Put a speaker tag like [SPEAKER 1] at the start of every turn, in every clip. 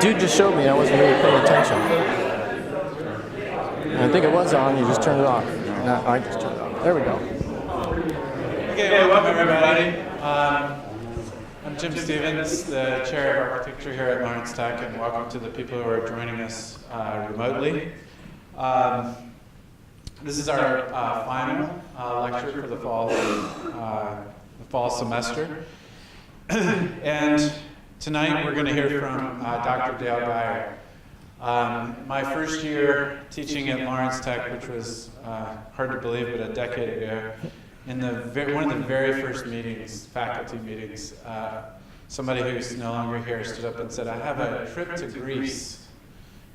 [SPEAKER 1] Dude just showed me I wasn't really paying attention. And I think it was on, you just turned it off. No, I just turned it off. There we go.
[SPEAKER 2] Okay, welcome everybody. I'm Jim Stevens, the Chair of Architecture here at Lawrence Tech, and welcome to the people who are joining us remotely. This is our final lecture for the fall semester. And tonight we're going to hear from Dr. Dale Gyure. My first year teaching at Lawrence Tech, which was hard to believe, but a decade ago, in one of the very first meetings, faculty meetings, somebody who's no longer here stood up and said, I have a trip to Greece,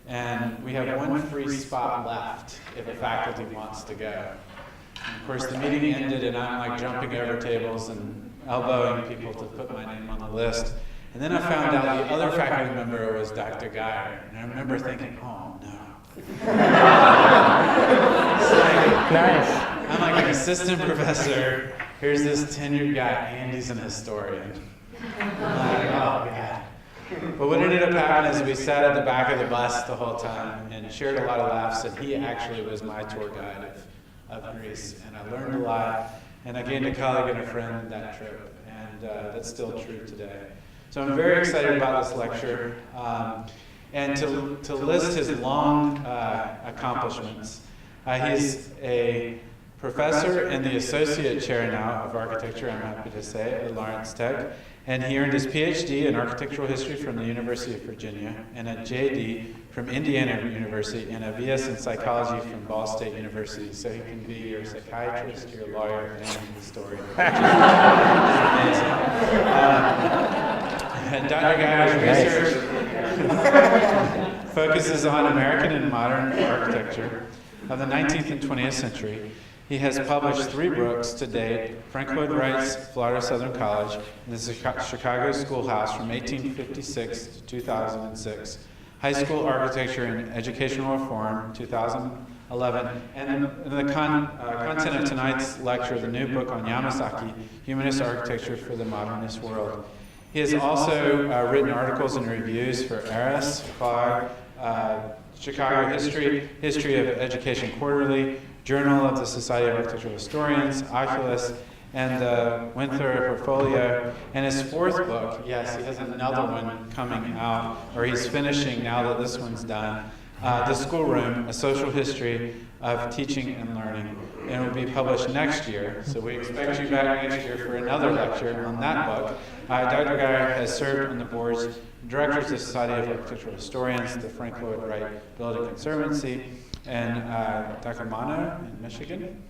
[SPEAKER 2] and we have one free spot left if a faculty wants to go. And of course, the meeting ended, and I'm like jumping over tables and elbowing people to put my name on the list. And then I found out the other faculty member was Dr. Gyure, and I remember thinking, oh no.
[SPEAKER 1] Nice.
[SPEAKER 2] I'm like an assistant professor. Here's this tenured guy, and he's an historian. I'm like, oh God. But what ended up happening is we sat at the back of the bus the whole time and shared a lot of laughs, and he actually was my tour guide of Greece. And I learned a lot, and I gained a colleague and a friend that trip, and that's still true today. So I'm very excited about this lecture, and to list his long accomplishments. He's a professor and the associate chair now of architecture, I'm happy to say, at Lawrence Tech. And he earned his PhD in architectural history from the University of Virginia, and a JD from Indiana University, and a BS in psychology from Ball State University. So he can be your psychiatrist, your lawyer, and your historian. Amazing. And Dr. Gyure's research focuses on American and modern architecture of the 19th and 20th century. He has published 3 books to date: Frank Lloyd Wright's Florida Southern College, and the Chicago Schoolhouse from 1856 to 2006, High School Architecture and Educational Reform, 2011, and the content of tonight's lecture, the new book on Yamazaki, Humanist Architecture for the Modernist World. He has also written articles and reviews for Eris, CoAD, Chicago History, History of Education Quarterly, Journal of the Society of Architectural Historians, Oculus, and the Winthrop Portfolio. And his 4th book, yes, he has another one coming out, or he's finishing now that this one's done, The Schoolroom, A Social History of Teaching and Learning. And it will be published next year, so we expect you back next year for another lecture on that book. Dr. Gyure has served on the boards, directors of the Society of Architectural Historians, the Frank Lloyd Wright Building Conservancy, and Dacamano in Michigan,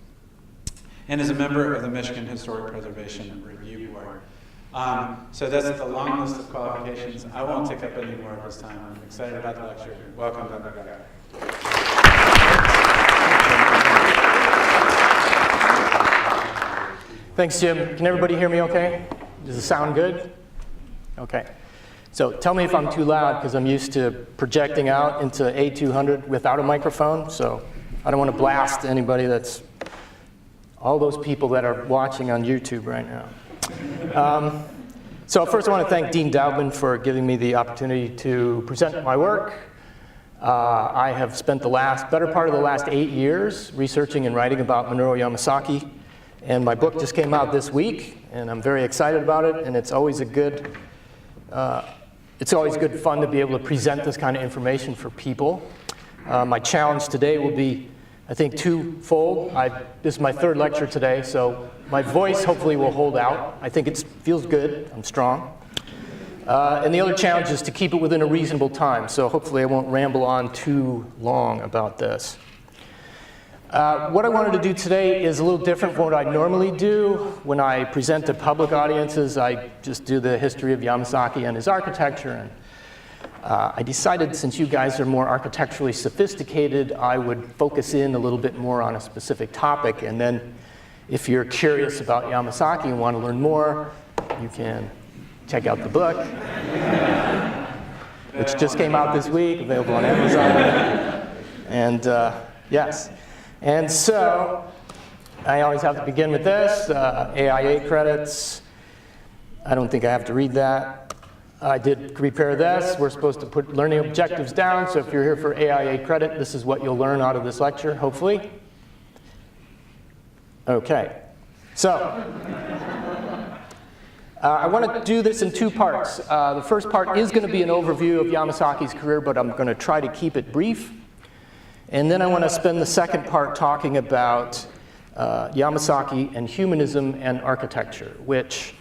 [SPEAKER 2] and is a member of the Michigan Historic Preservation Review Board. So that's the long list of qualifications. I won't take up any more of his time. I'm excited about the lecture. Welcome, Dr. Gyure.
[SPEAKER 1] Thanks, Jim. Can everybody hear me okay? Does it sound good? Okay. So tell me if I'm too loud, because I'm used to projecting out into A200 without a microphone, so I don't want to blast anybody all those people that are watching on YouTube right now. So first I want to thank Dean Dowdman for giving me the opportunity to present my work. I have spent the better part of the last 8 years researching and writing about Minoru Yamazaki, and my book just came out this week, and I'm very excited about it, and it's always good fun to be able to present this kind of information for people. My challenge today will be, I think, twofold. This is my 3rd lecture today, so my voice hopefully will hold out. I think it feels good. I'm strong. And the other challenge is to keep it within a reasonable time, so hopefully I won't ramble on too long about this. What I wanted to do today is a little different from what I normally do. When I present to public audiences, I just do the history of Yamazaki and his architecture. And I decided, since you guys are more architecturally sophisticated, I would focus in a little bit more on a specific topic. And then if you're curious about Yamazaki and want to learn more, you can check out the book, which just came out this week, available on Amazon. And yes. And so I always have to begin with this, AIA credits. I don't think I have to read that. I did prepare this. We're supposed to put learning objectives down, so if you're here for AIA credit, this is what you'll learn out of this lecture, hopefully. Okay, so I want to do this in two parts. The first part is going to be an overview of Yamazaki's career, but I'm going to try to keep it brief. And then I want to spend the second part talking about Yamazaki and humanism and architecture, which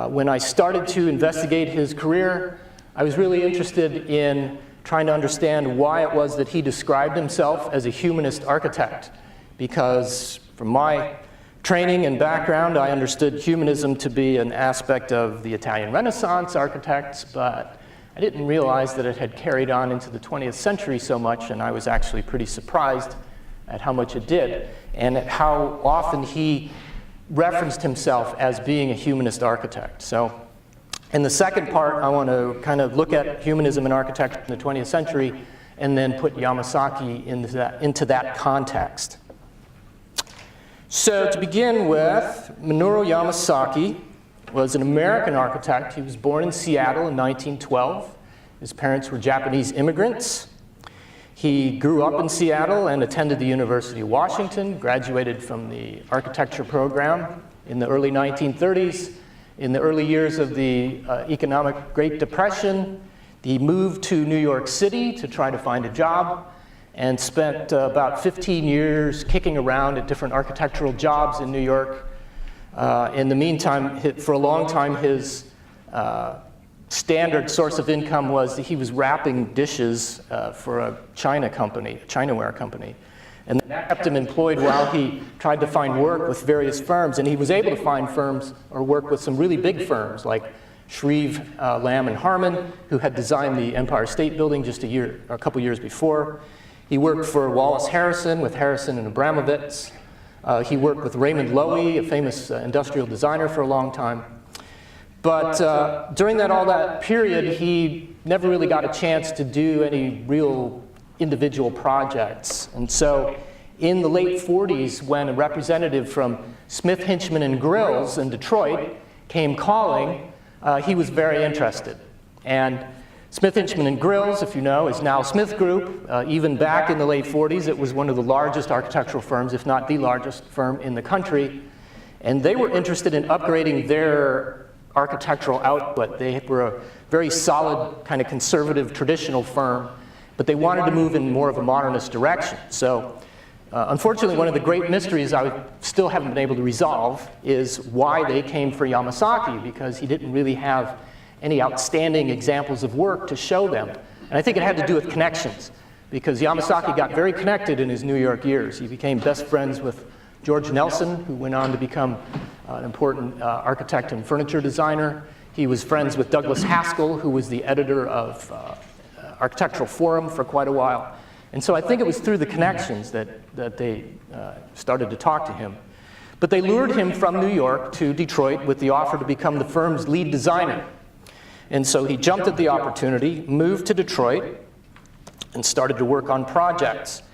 [SPEAKER 1] when I started to investigate his career, I was really interested in trying to understand why it was that he described himself as a humanist architect. Because from my training and background, I understood humanism to be an aspect of the Italian Renaissance architects, but I didn't realize that it had carried on into the 20th century so much, and I was actually pretty surprised at how much it did, and at how often he referenced himself as being a humanist architect. So in the second part, I want to kind of look at humanism and architecture in the 20th century and then put Yamazaki into that context. So to begin with, Minoru Yamazaki was an American architect. He was born in Seattle in 1912. His parents were Japanese immigrants. He grew up in Seattle and attended the University of Washington, graduated from the architecture program in the early 1930s. In the early years of the economic Great Depression, he moved to New York City to try to find a job and spent about 15 years kicking around at different architectural jobs in New York. In the meantime, for a long time, his standard source of income was that he was wrapping dishes for a Chinaware company. And that kept him employed while he tried to find work with various firms. And he was able to find firms or work with some really big firms like Shreve, Lamb and Harmon, who had designed the Empire State Building just a couple years before. He worked for Wallace Harrison with Harrison and Abramovitz. He worked with Raymond Loewy, a famous industrial designer, for a long time. But during all that period, he never really got a chance to do any real individual projects. And so in the late 40s, when a representative from Smith, Hinchman and Grills in Detroit came calling, he was very interested. And Smith, Hinchman and Grills, if you know, is now Smith Group. Even back in the late 40s, it was one of the largest architectural firms, if not the largest firm in the country. And they were interested in upgrading their architectural output. They were a very solid, kind of conservative, traditional firm, but they wanted to move in more of a modernist direction. So unfortunately, one of the great mysteries I still haven't been able to resolve is why they came for Yamazaki, because he didn't really have any outstanding examples of work to show them. And I think it had to do with connections, because Yamazaki got very connected in his New York years. He became best friends with George Nelson, who went on to become an important architect and furniture designer. He was friends with Douglas Haskell, who was the editor of Architectural Forum for quite a while. And so I think it was through the connections that they started to talk to him. But they lured him from New York to Detroit with the offer to become the firm's lead designer. And so he jumped at the opportunity, moved to Detroit, and started to work on projects.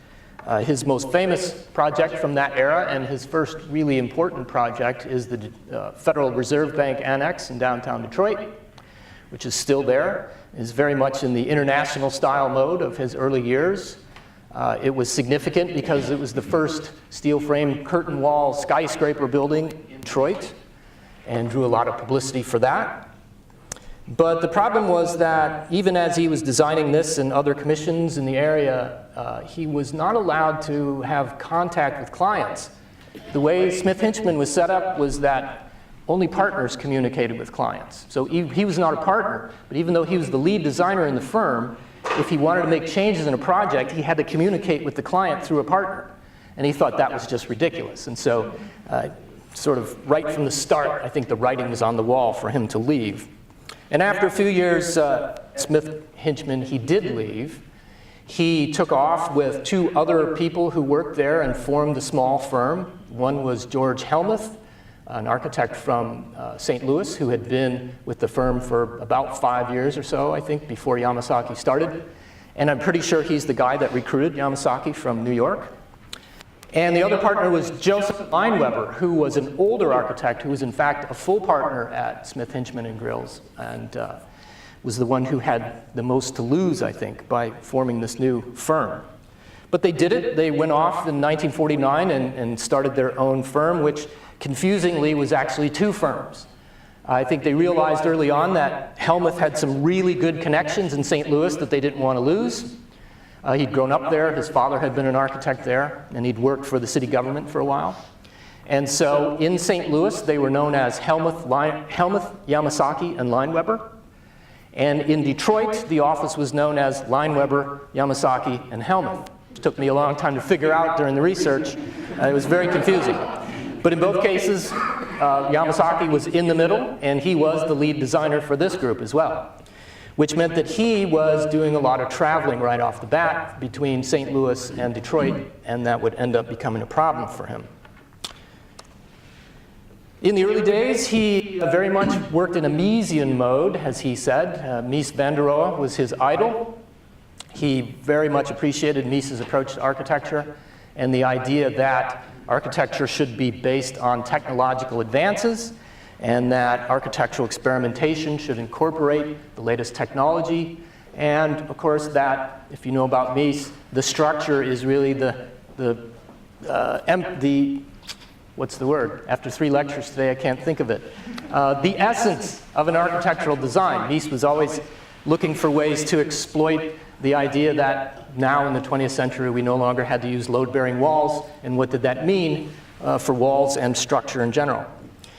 [SPEAKER 1] His most famous project from that era, and his first really important project, is the Federal Reserve Bank Annex in downtown Detroit, which is still there. Is very much in the international style mode of his early years. It was significant because it was the first steel frame curtain wall skyscraper building in Detroit, and drew a lot of publicity for that. But the problem was that even as he was designing this and other commissions in the area, he was not allowed to have contact with clients. The way Smith Hinchman was set up was that only partners communicated with clients. So he was not a partner, but even though he was the lead designer in the firm, if he wanted to make changes in a project, he had to communicate with the client through a partner. And he thought that was just ridiculous. And so sort of right from the start, I think the writing was on the wall for him to leave. And after a few years, Smith Hinchman, he did leave. He took off with two other people who worked there and formed a small firm. One was George Helmuth, an architect from St. Louis who had been with the firm for about 5 years or so, I think, before Yamazaki started. And I'm pretty sure he's the guy that recruited Yamazaki from New York. And the other partner was Joseph Lineweber, who was an older architect who was in fact a full partner at Smith Hinchman and Grills. And was the one who had the most to lose, I think, by forming this new firm. But they did it. They went off in 1949 and started their own firm, which confusingly was actually two firms. I think they realized early on that Helmuth had some really good connections in St. Louis that they didn't want to lose. He'd grown up there. His father had been an architect there, and he'd worked for the city government for a while. And so in St. Louis, they were known as Helmuth, Yamazaki, and Lineweber. And in Detroit, the office was known as Lineweber, Yamazaki, and Helmuth. It took me a long time to figure out during the research. It was very confusing. But in both cases, Yamazaki was in the middle, and he was the lead designer for this group as well, which meant that he was doing a lot of traveling right off the bat between St. Louis and Detroit, and that would end up becoming a problem for him. In the early days, he very much worked in a Miesian mode, as he said. Mies van der Rohe was his idol. He very much appreciated Mies's approach to architecture and the idea that architecture should be based on technological advances and that architectural experimentation should incorporate the latest technology. And of course that, if you know about Mies, the structure is really what's the word? After 3 lectures today, I can't think of it. The essence of an architectural design. Mies was always looking for ways to exploit the idea that now in the 20th century we no longer had to use load-bearing walls, and what did that mean for walls and structure in general.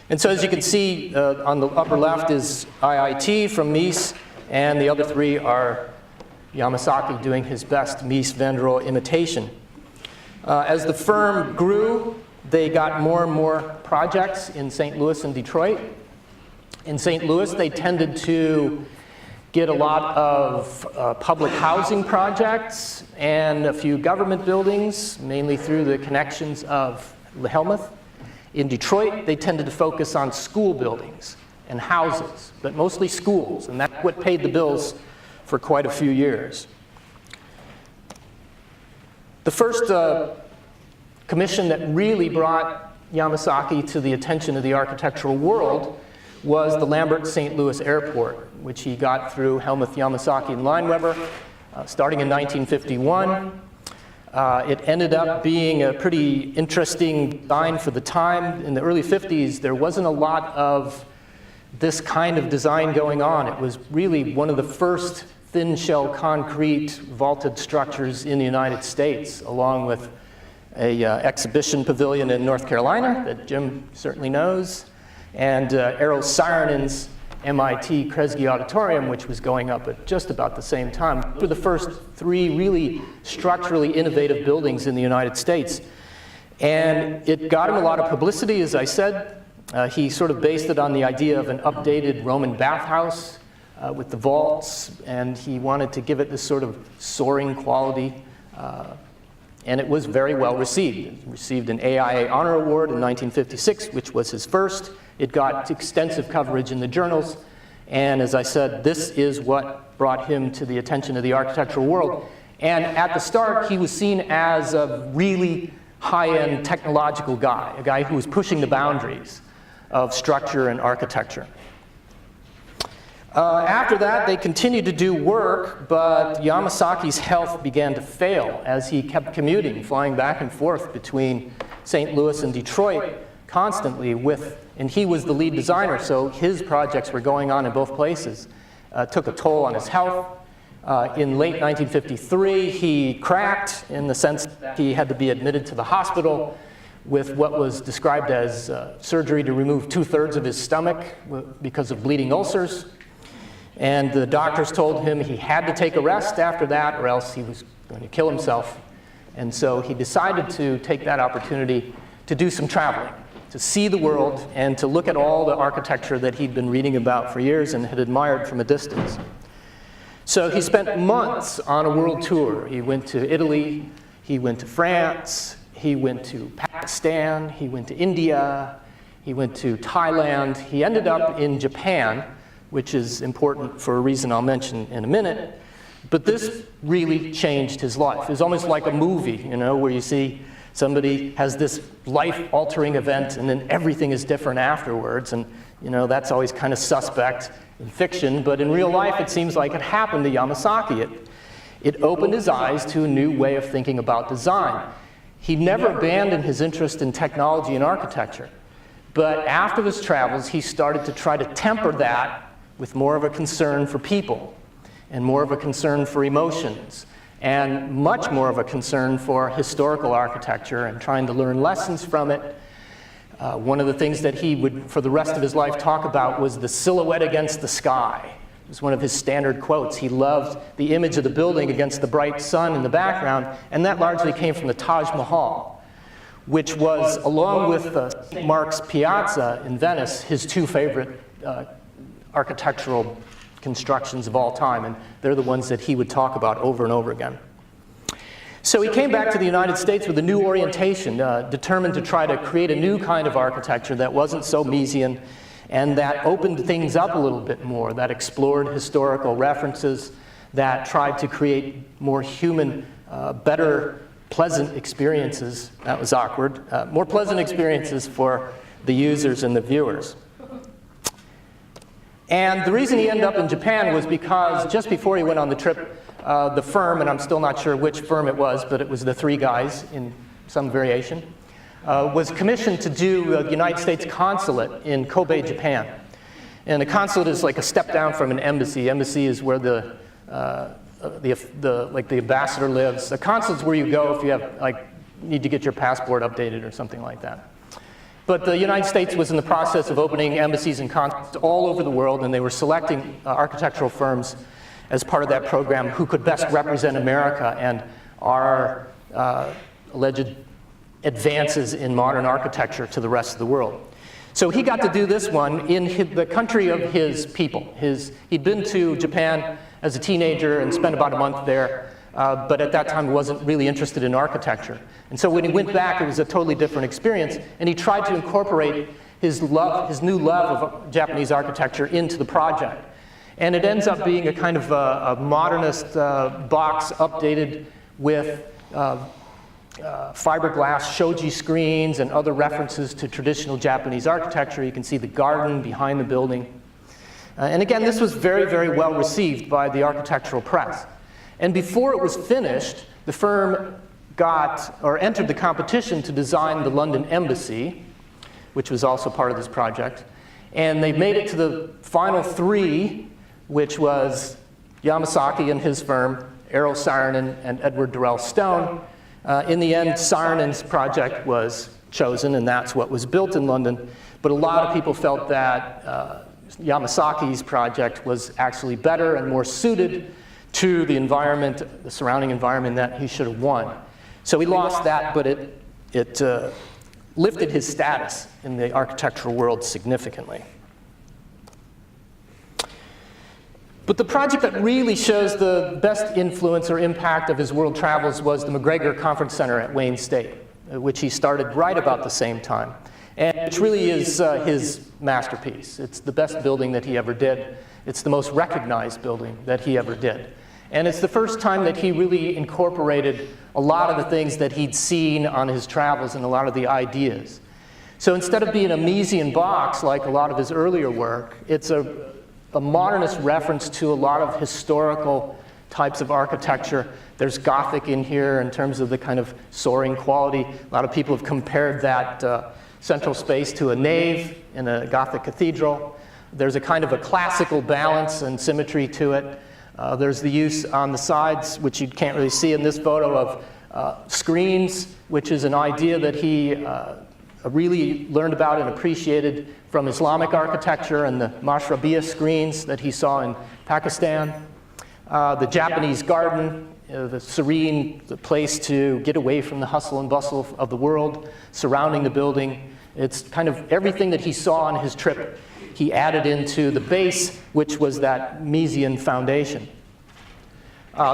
[SPEAKER 1] And so as you can see on the upper left is IIT from Mies, and the other 3 are Yamazaki doing his best Mies van der Rohe imitation. As the firm grew, they got more and more projects in St. Louis and Detroit. In St. Louis, they tended to get a lot of public housing projects and a few government buildings, mainly through the connections of Helmuth. In Detroit, they tended to focus on school buildings and houses, but mostly schools, and that's what paid the bills for quite a few years. The first commission that really brought Yamazaki to the attention of the architectural world was the Lambert St. Louis Airport, which he got through Helmuth, Yamazaki, and Lineweber, starting in 1951. It ended up being a pretty interesting design for the time. In the early 50s, there wasn't a lot of this kind of design going on. It was really one of the first thin shell concrete vaulted structures in the United States, along with a exhibition pavilion in North Carolina that Jim certainly knows, and Eero Saarinen's MIT Kresge Auditorium, which was going up at just about the same time. Those were the first 3 really structurally innovative buildings in the United States. And it got him a lot of publicity, as I said. He sort of based it on the idea of an updated Roman bathhouse with the vaults, and he wanted to give it this sort of soaring quality. And it was very well received. It received an AIA Honor Award in 1956, which was his first. It got extensive coverage in the journals. And as I said, this is what brought him to the attention of the architectural world. And at the start, he was seen as a really high-end technological guy, a guy who was pushing the boundaries of structure and architecture. After that, they continued to do work, but Yamazaki's health began to fail as he kept commuting, flying back and forth between St. Louis and Detroit constantly and he was the lead designer, so his projects were going on in both places. Took a toll on his health. In late 1953, he cracked in the sense that he had to be admitted to the hospital with what was described as surgery to remove 2/3 of his stomach because of bleeding ulcers. And the doctors told him he had to take a rest after that or else he was going to kill himself. And so he decided to take that opportunity to do some traveling, to see the world and to look at all the architecture that he'd been reading about for years and had admired from a distance. So he spent months on a world tour. He went to Italy, he went to France, he went to Pakistan, he went to India, he went to Thailand. He ended up in Japan, which is important for a reason I'll mention in a minute. But this really changed his life. It was almost like a movie, you know, where you see Somebody has this life-altering event, and then everything is different afterwards. And that's always kind of suspect in fiction, but in real life, it seems like it happened to Yamazaki. It opened his eyes to a new way of thinking about design. He never abandoned his interest in technology and architecture, but after his travels, he started to try to temper that with more of a concern for people, and more of a concern for emotions, and much more of a concern for historical architecture and trying to learn lessons from it. One of the things that he would, for the rest of his life, talk about was the silhouette against the sky. It was one of his standard quotes. He loved the image of the building against the bright sun in the background, and that largely came from the Taj Mahal, which was, along with St. Mark's Piazza in Venice, his two favorite architectural constructions of all time, and they're the ones that he would talk about over and over again. So he came back to the United States with a new orientation, determined to try to create a new kind of architecture that wasn't so Miesian, and that opened things up a little bit more, that explored historical references, that tried to create more human, better, pleasant experiences. That was awkward. More pleasant experiences for the users and the viewers. And the reason he ended up in Japan was because just before he went on the trip, the firm, and I'm still not sure which firm it was, but it was the three guys in some variation, was commissioned to do the United States Consulate in Kobe, Japan. And a consulate is like a step down from an embassy. Embassy is where the ambassador lives. A consulate is where you go if you have, need to get your passport updated or something like that. But the United States was in the process of opening embassies and consulates all over the world, and they were selecting architectural firms as part of that program who could best represent America and our alleged advances in modern architecture to the rest of the world. So he got to do this one in the country of his people. He'd been to Japan as a teenager and spent about a month there, but at that time wasn't really interested in architecture. And so when he went back, it was a totally different experience, and he tried to incorporate his new love of Japanese architecture into the project. And it ends up being a kind of a modernist box updated with fiberglass shoji screens and other references to traditional Japanese architecture. You can see the garden behind the building. And again, this was very, very well received by the architectural press. And before it was finished, the firm entered the competition to design the London Embassy, which was also part of this project. And they made it to the final three, which was Yamazaki and his firm, Errol Saarinen and Edward Durrell Stone. In the end, Saarinen's project was chosen, and that's what was built in London. But a lot of people felt that Yamazaki's project was actually better and more suited to the environment, the surrounding environment, that he should have won. So he lost that, but it lifted his status in the architectural world significantly. But the project that really shows the best influence or impact of his world travels was the McGregor Conference Center at Wayne State, which he started right about the same time, and which really is his masterpiece. It's the best building that he ever did. It's the most recognized building that he ever did. And it's the first time that he really incorporated a lot of the things that he'd seen on his travels and a lot of the ideas. So instead of being a Miesian box like a lot of his earlier work, it's a modernist reference to a lot of historical types of architecture. There's Gothic in here in terms of the kind of soaring quality. A lot of people have compared that central space to a nave in a Gothic cathedral. There's a kind of a classical balance and symmetry to it. There's the use on the sides, which you can't really see in this photo, of screens, which is an idea that he really learned about and appreciated from Islamic architecture and the mashrabiyah screens that he saw in Pakistan. The Japanese garden, the serene place to get away from the hustle and bustle of the world surrounding the building. It's kind of everything that he saw on his trip he added into the base, which was that Miesian foundation.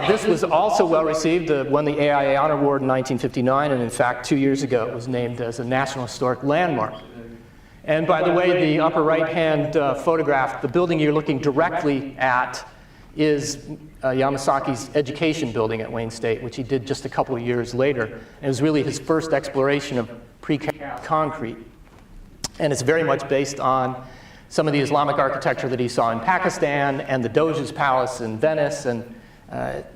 [SPEAKER 1] This was also well received, won the AIA Honor Award in 1959, and in fact 2 years ago it was named as a National Historic Landmark. And by the way, the upper right-hand photograph, the building you're looking directly at is Yamazaki's education building at Wayne State, which he did just a couple of years later. And it was really his first exploration of precast concrete. And it's very much based on some of the Islamic architecture that he saw in Pakistan and the Doge's Palace in Venice. And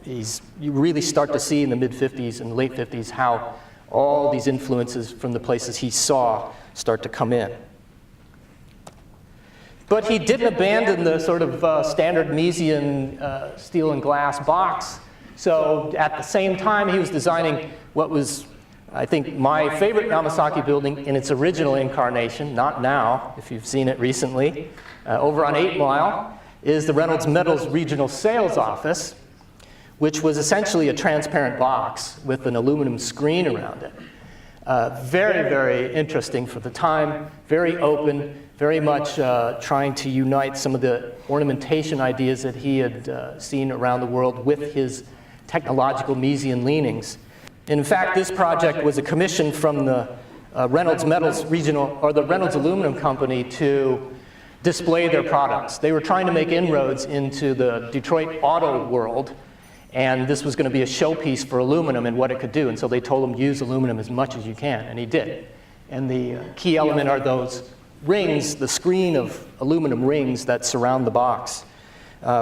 [SPEAKER 1] you really start to see in the mid-50s and late 50s how all these influences from the places he saw start to come in. But he didn't abandon the sort of standard Miesian steel and glass box. So at the same time, he was designing what was, I think, my favorite Yamazaki building in its original incarnation, not now, if you've seen it recently, over on 8 Mile, is the Reynolds Metals Regional Sales Office, which was essentially a transparent box with an aluminum screen around it. Very, very interesting for the time, very open, very much trying to unite some of the ornamentation ideas that he had seen around the world with his technological Miesian leanings. In fact, this project was a commission from the Reynolds Metals Regional, or the Reynolds Aluminum Company, to display their products. They were trying to make inroads into the Detroit auto world, and this was going to be a showpiece for aluminum and what it could do. And so they told him, use aluminum as much as you can, and he did. And the key element are those rings, the screen of aluminum rings that surround the box,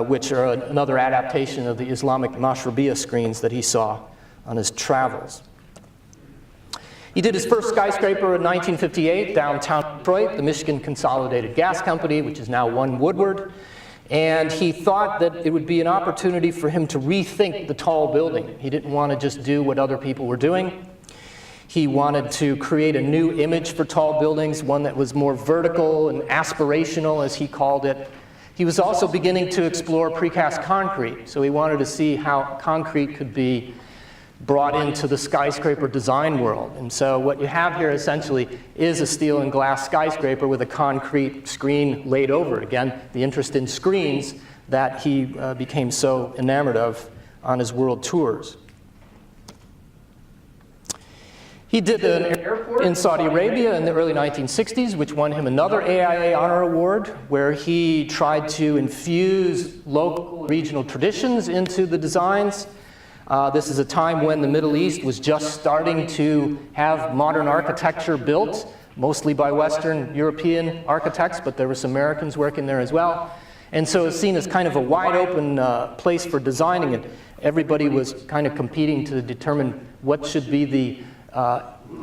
[SPEAKER 1] which are another adaptation of the Islamic mashrabiyah screens that he saw on his travels. He did his first skyscraper in 1958, downtown Detroit, the Michigan Consolidated Gas Company, which is now One Woodward. And he thought that it would be an opportunity for him to rethink the tall building. He didn't want to just do what other people were doing. He wanted to create a new image for tall buildings, one that was more vertical and aspirational, as he called it. He was also beginning to explore precast concrete, so he wanted to see how concrete could be brought into the skyscraper design world. And so what you have here essentially is a steel and glass skyscraper with a concrete screen laid over it. Again, the interest in screens that he became so enamored of on his world tours. He did an airport in Saudi Arabia in the early 1960s, which won him another AIA Honor Award, where he tried to infuse local regional traditions into the designs. This is a time when the Middle East was just starting to have modern architecture built, mostly by Western European architects, but there were some Americans working there as well. And so it's seen as kind of a wide open place for designing it. Everybody was kind of competing to determine what should be the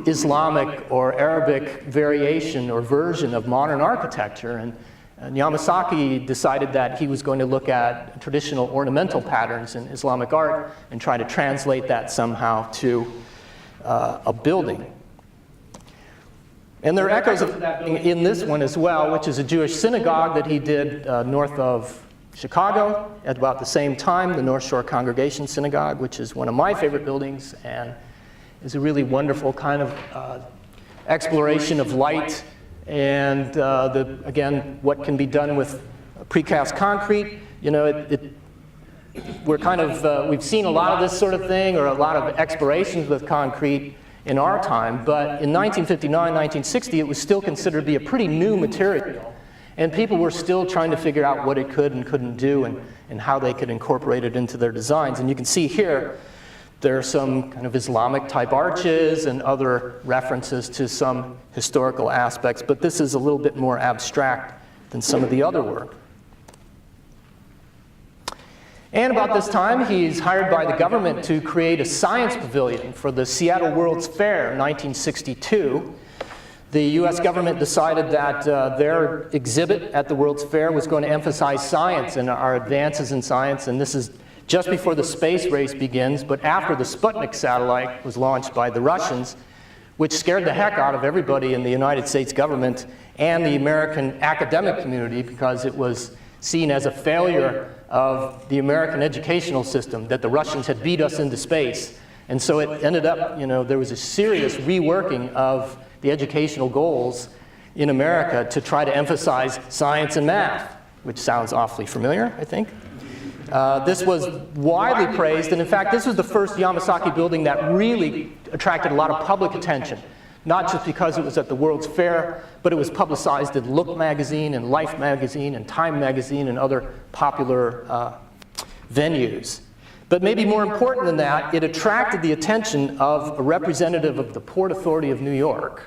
[SPEAKER 1] Islamic or Arabic variation or version of modern architecture. And Yamazaki decided that he was going to look at traditional ornamental patterns in Islamic art and try to translate that somehow to a building. And there are echoes of that in this one as well, which is a Jewish synagogue that he did north of Chicago at about the same time, the North Shore Congregation Synagogue, which is one of my favorite buildings and is a really wonderful kind of exploration of light and again, what can be done with precast concrete. You know, we're kind of, we've seen a lot of this sort of thing, or a lot of explorations with concrete in our time, but in 1959, 1960, it was still considered to be a pretty new material. And people were still trying to figure out what it could and couldn't do and how they could incorporate it into their designs. And you can see here, there are some kind of Islamic type arches and other references to some historical aspects, but this is a little bit more abstract than some of the other work. And about this time, he's hired by the government to create a science pavilion for the Seattle World's Fair in 1962. The US government decided that their exhibit at the World's Fair was going to emphasize science and our advances in science, and this is just before the space race begins, but after the Sputnik satellite was launched by the Russians, which scared the heck out of everybody in the United States government and the American academic community, because it was seen as a failure of the American educational system, that the Russians had beat us into space. And so it ended up, you know, there was a serious reworking of the educational goals in America to try to emphasize science and math, which sounds awfully familiar, I think. This was widely praised, and in fact, this was the first Yamazaki building that really attracted a lot of public attention, not just because it was at the World's Fair, but it was publicized in Look magazine and Life magazine and Time magazine and other popular venues. But maybe more important than that, it attracted the attention of a representative of the Port Authority of New York,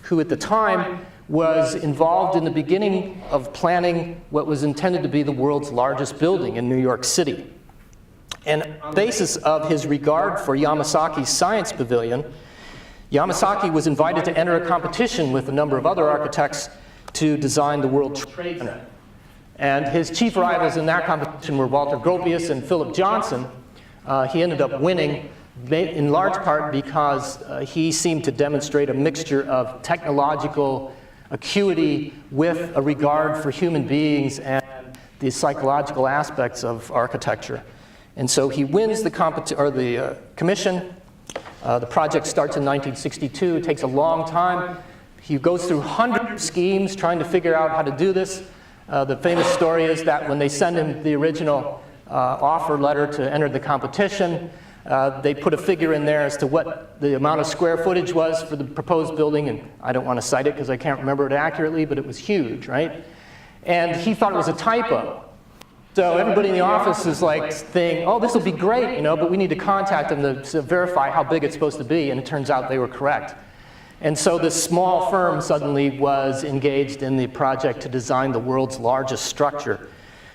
[SPEAKER 1] who at the time was involved in the beginning of planning what was intended to be the world's largest building in New York City. And on the basis of his regard for Yamasaki's science pavilion, Yamasaki was invited to enter a competition with a number of other architects to design the World Trade Center. And his chief rivals in that competition were Walter Gropius and Philip Johnson. He ended up winning in large part because he seemed to demonstrate a mixture of technological acuity with a regard for human beings and the psychological aspects of architecture. And so he wins the commission. The project starts in 1962. It takes a long time. He goes through hundreds of schemes trying to figure out how to do this. The famous story is that when they send him the original offer letter to enter the competition, they put a figure in there as to what the amount of square footage was for the proposed building, and I don't want to cite it because I can't remember it accurately, but it was huge, right? And he thought it was a typo. So everybody in the office is like saying, oh, this will be great, you know, but we need to contact them to verify how big it's supposed to be, and it turns out they were correct. And so this small firm suddenly was engaged in the project to design the world's largest structure.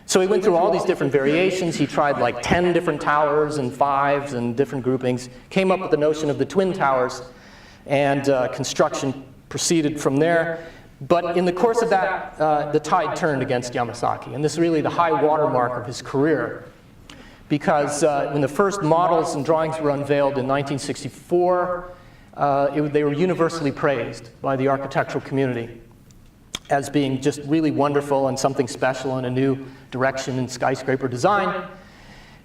[SPEAKER 1] So he went through all these different variations. He tried like 10 different towers and 5s and different groupings, came up with the notion of the twin towers, and construction proceeded from there. But in the course of that, the tide turned against Yamasaki, and this is really the high watermark of his career, because when the first models and drawings were unveiled in 1964, they were universally praised by the architectural community as being just really wonderful and something special and a new direction in skyscraper design.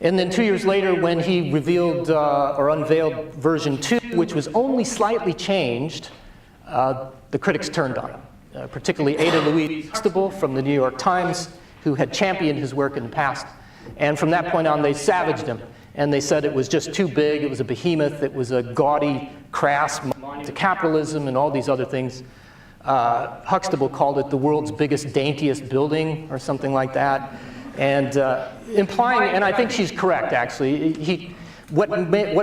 [SPEAKER 1] And then 2 years later, when he revealed or unveiled version 2, which was only slightly changed, the critics turned on him. Particularly Ada Louise Huxtable from the New York Times, who had championed his work in the past. And from that point on, they savaged him. And they said it was just too big, it was a behemoth, it was a gaudy, crass monument to capitalism and all these other things. Huxtable called it the world's biggest, daintiest building, or something like that. And implying, and I think she's correct actually, what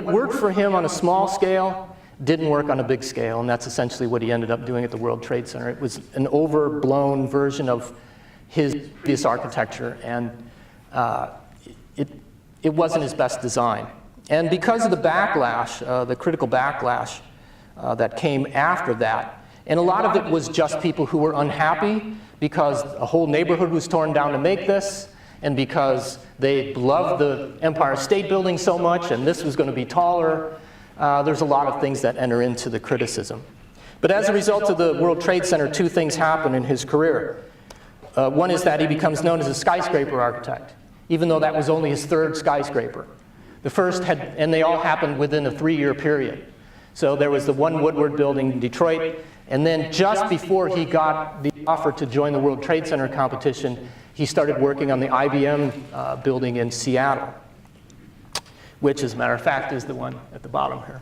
[SPEAKER 1] worked for him on a small scale didn't work on a big scale, and that's essentially what he ended up doing at the World Trade Center. It was an overblown version of his architecture, and it wasn't his best design. And because of the backlash, the critical backlash that came after that, and a lot of it was just people who were unhappy because a whole neighborhood was torn down to make this, and because they loved the Empire State Building so much, and this was going to be taller. There's a lot of things that enter into the criticism. But as a result of the World Trade Center, 2 things happen in his career. One is that he becomes known as a skyscraper architect, even though that was only his 3rd skyscraper. The first and they all happened within a 3-year period. So there was the one Woodward building in Detroit, and then just before he got the offer to join the World Trade Center competition, he started working on the IBM building in Seattle, which, as a matter of fact, is the one at the bottom here.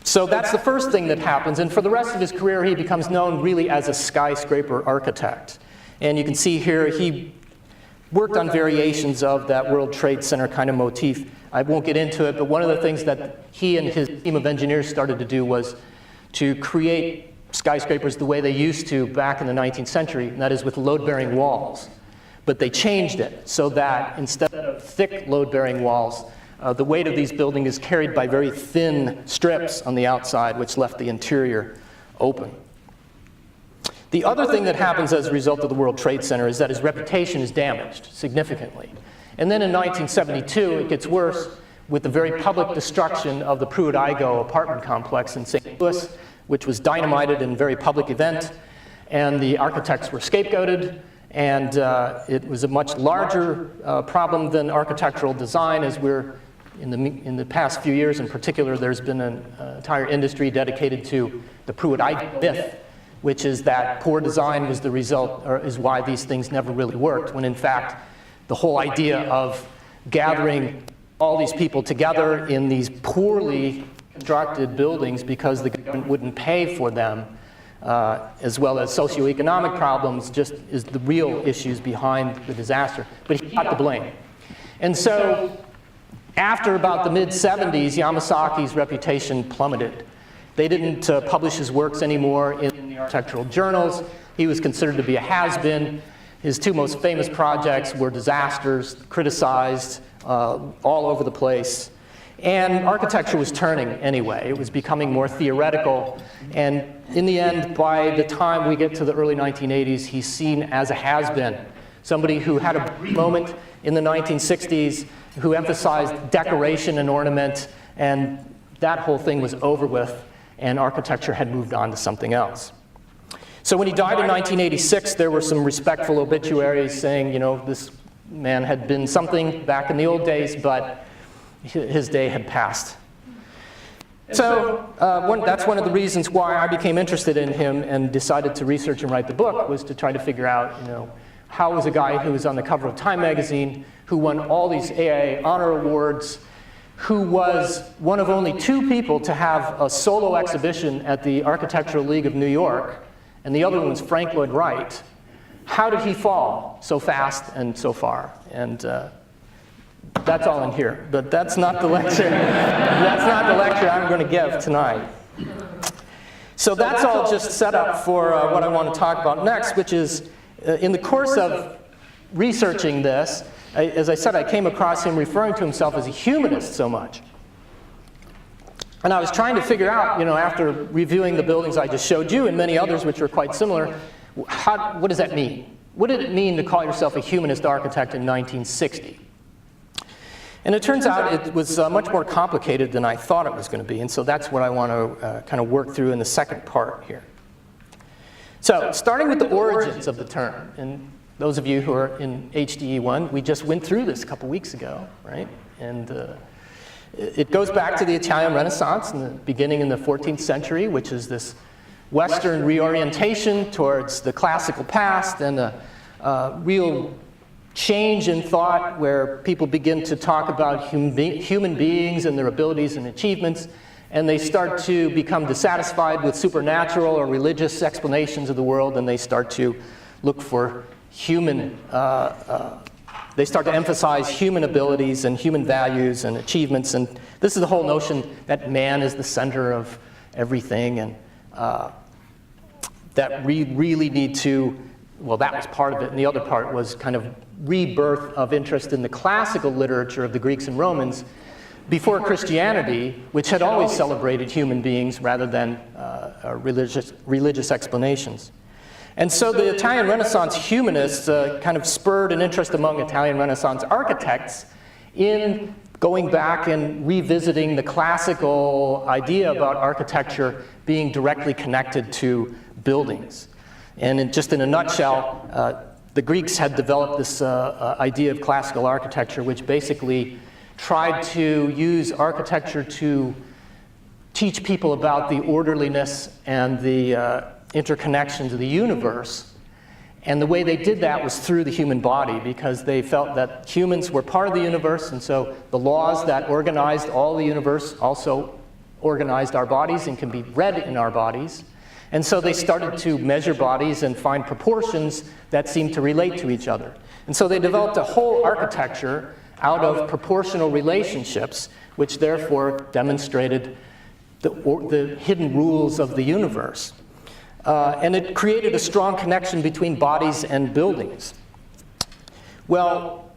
[SPEAKER 1] So that's the first thing that happens, and for the rest of his career, he becomes known really as a skyscraper architect. And you can see here, he worked on variations of that World Trade Center kind of motif. I won't get into it, but one of the things that he and his team of engineers started to do was to create skyscrapers the way they used to back in the 19th century, and that is with load-bearing walls. But they changed it so that instead of thick load-bearing walls, the weight of these buildings is carried by very thin strips on the outside, which left the interior open. The other thing that happens as a result of the World Trade Center is that his reputation is damaged significantly. And then in 1972, it gets worse with the very public destruction of the Pruett apartment complex in St. Louis, which was dynamited in a very public event, and the architects were scapegoated. And it was a much larger problem than architectural design, as we're in the past few years in particular, there's been an entire industry dedicated to the Pruett myth, which is that poor design was the result, or is why these things never really worked, when in fact the whole idea of gathering all these people together in these poorly constructed buildings because the government wouldn't pay for them as well as socioeconomic problems, just is the real issues behind the disaster. But he got the blame. And so after about the mid-70s, Yamazaki's reputation plummeted. They didn't publish his works anymore in the architectural journals. He was considered to be a has-been. His two most famous projects were disasters, criticized all over the place. And architecture was turning anyway. It was becoming more theoretical. And in the end, by the time we get to the early 1980s, he's seen as a has-been. Somebody who had a moment in the 1960s who emphasized decoration and ornament, and that whole thing was over with, and architecture had moved on to something else. So when he died in 1986, there were some respectful obituaries saying, you know, this man had been something back in the old days, but his day had passed. So that's one of the reasons why I became interested in him and decided to research and write the book, was to try to figure out, you know, how was a guy who was on the cover of Time magazine, who won all these AIA honor awards, who was one of only 2 people to have a solo exhibition at the Architectural League of New York, and the other one was Frank Lloyd Wright. How did he fall so fast and so far? And that's all in here, but that's not the lecture. That's not the lecture I'm going to give tonight. So that's all just set up for what I want to talk about next, which is in the course of researching this, as I said, I came across him referring to himself as a humanist so much. And I was trying to figure out, you know, after reviewing the buildings I just showed you and many others which are quite similar, what does that mean? What did it mean to call yourself a humanist architect in 1960? And it turns out it was much more complicated than I thought it was going to be, and so that's what I want to kind of work through in the second part here. So, starting with the origins of the term, and those of you who are in HDE1, we just went through this a couple weeks ago, right? And it goes back to the Italian Renaissance, in the beginning in the 14th century, which is this Western reorientation towards the classical past and a real change in thought where people begin to talk about human beings and their abilities and achievements, and they start to become dissatisfied with supernatural or religious explanations of the world, and they start to look for human, they start to emphasize human abilities and human values and achievements, and this is the whole notion that man is the center of everything, and that we really need to, well, that was part of it, and the other part was kind of rebirth of interest in the classical literature of the Greeks and Romans before Christianity, which had always celebrated human beings rather than religious explanations. And so the Italian Renaissance humanists kind of spurred an interest among Italian Renaissance architects in going back and revisiting the classical idea about architecture being directly connected to buildings. And just in a nutshell, the Greeks had developed this idea of classical architecture, which basically tried to use architecture to teach people about the orderliness and the interconnections of the universe. And the way they did that was through the human body, because they felt that humans were part of the universe, and so the laws that organized all the universe also organized our bodies and can be read in our bodies. And so they started to measure bodies and find proportions that seemed to relate to each other. And so they developed a whole architecture out of proportional relationships, which therefore demonstrated the hidden rules of the universe. And it created a strong connection between bodies and buildings. Well,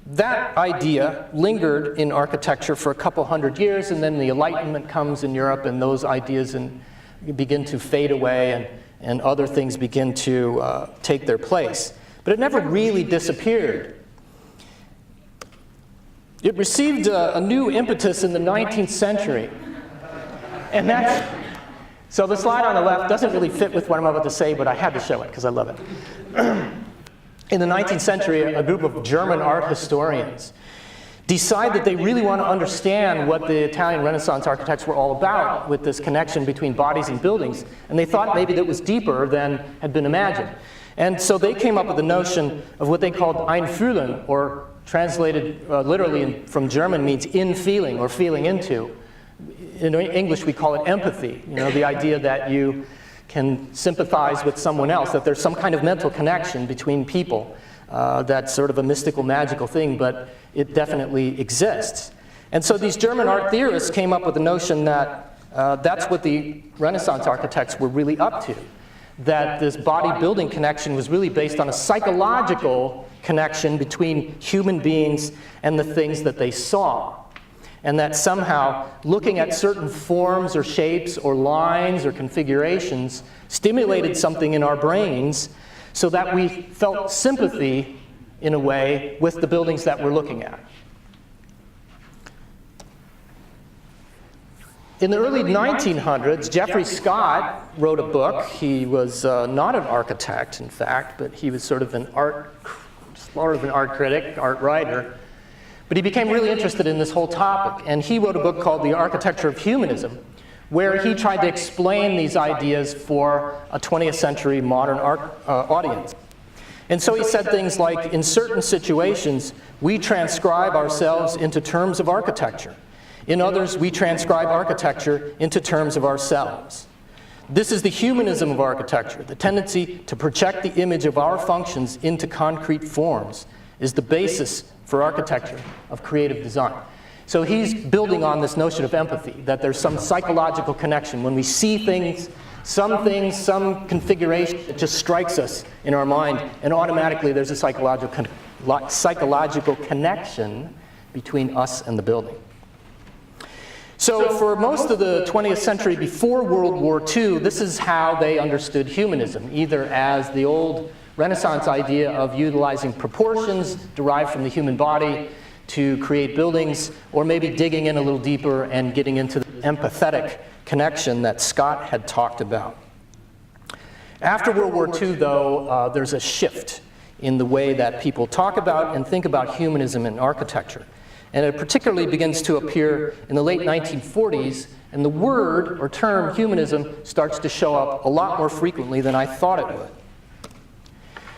[SPEAKER 1] that idea lingered in architecture for a couple hundred years, and then the Enlightenment comes in Europe, and those ideas begin to fade away, and other things begin to take their place. But it never really disappeared. It received a new impetus in the 19th century. And that's, so the slide on the left doesn't really fit with what I'm about to say, but I had to show it because I love it. In the 19th century, a group of German art historians decide that they really want to understand what the Italian Renaissance architects were all about with this connection between bodies and buildings. And they thought maybe that was deeper than had been imagined. And so they came up with the notion of what they called Einfühlen, or translated literally from German means in feeling or feeling into. In English we call it empathy, you know, the idea that you can sympathize with someone else, that there's some kind of mental connection between people. That's sort of a mystical, magical thing, but it definitely exists. And so these German art theorists came up with the notion that that's what the Renaissance architects were really up to, that this body-building connection was really based on a psychological connection between human beings and the things that they saw. And that somehow looking at certain forms or shapes or lines or configurations stimulated something in our brains so that we felt sympathy, in a way, with the buildings that we're looking at. In the early 1900s, Geoffrey Scott wrote a book. He was not an architect, in fact, but he was sort of an art critic, art writer. But he became really interested in this whole topic, and he wrote a book called The Architecture of Humanism, where he tried to explain these ideas for a 20th century modern art audience. And so he said things like, in certain situations, we transcribe ourselves into terms of architecture. In others, we transcribe architecture into terms of ourselves. This is the humanism of architecture. The tendency to project the image of our functions into concrete forms is the basis for architecture of creative design. So he's building on this notion of empathy, that there's some psychological connection. When we see things, some configuration, it just strikes us in our mind, and automatically there's a psychological connection between us and the building. So for most of the 20th century before World War II, this is how they understood humanism, either as the old Renaissance idea of utilizing proportions derived from the human body to create buildings, or maybe digging in a little deeper and getting into the empathetic connection that Scott had talked about. After World War II, though, there's a shift in the way that people talk about and think about humanism in architecture. And it particularly begins to appear in the late 1940s, and the word or term humanism starts to show up a lot more frequently than I thought it would.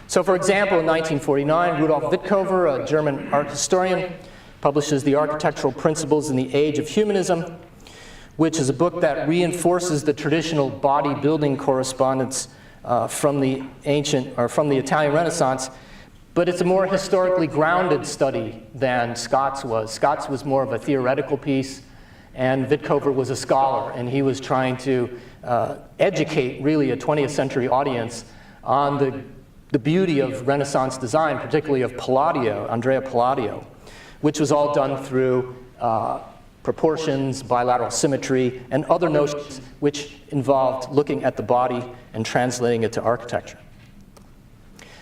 [SPEAKER 1] So for example, in 1949, Rudolph de Cobre, a German art historian, publishes The Architectural Principles in the Age of Humanism, which is a book that reinforces the traditional body-building correspondence from the Italian Renaissance, but it's a more historically grounded study than Scott's was. Scott's was more of a theoretical piece, and Wittkover was a scholar, and he was trying to educate really a 20th century audience on the beauty of Renaissance design, particularly of Palladio, Andrea Palladio, which was all done through proportions, bilateral symmetry, and other notions which involved looking at the body and translating it to architecture.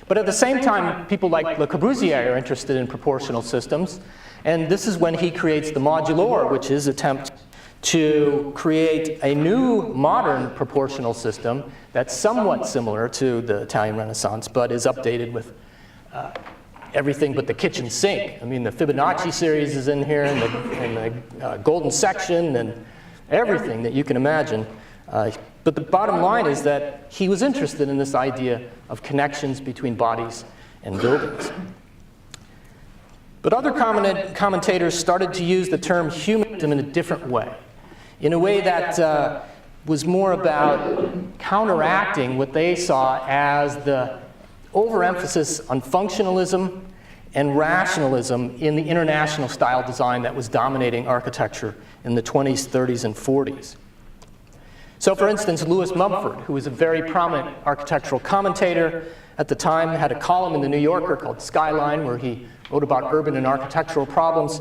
[SPEAKER 1] But at the same time, people like Le Corbusier are interested in proportional systems, and this is when he creates the modulor, which is an attempt to create a new modern proportional system that's somewhat similar to the Italian Renaissance, but is updated with everything but the kitchen sink. I mean, the Fibonacci series is in here, and the golden section, and everything that you can imagine. But the bottom line is that he was interested in this idea of connections between bodies and buildings. But other commentators started to use the term humanism in a different way, in a way that was more about counteracting what they saw as the overemphasis on functionalism and rationalism in the international style design that was dominating architecture in the 20s, 30s, and 40s. So for instance, Louis Mumford, who was a very prominent architectural commentator at the time, had a column in the New Yorker called Skyline, where he wrote about urban and architectural problems.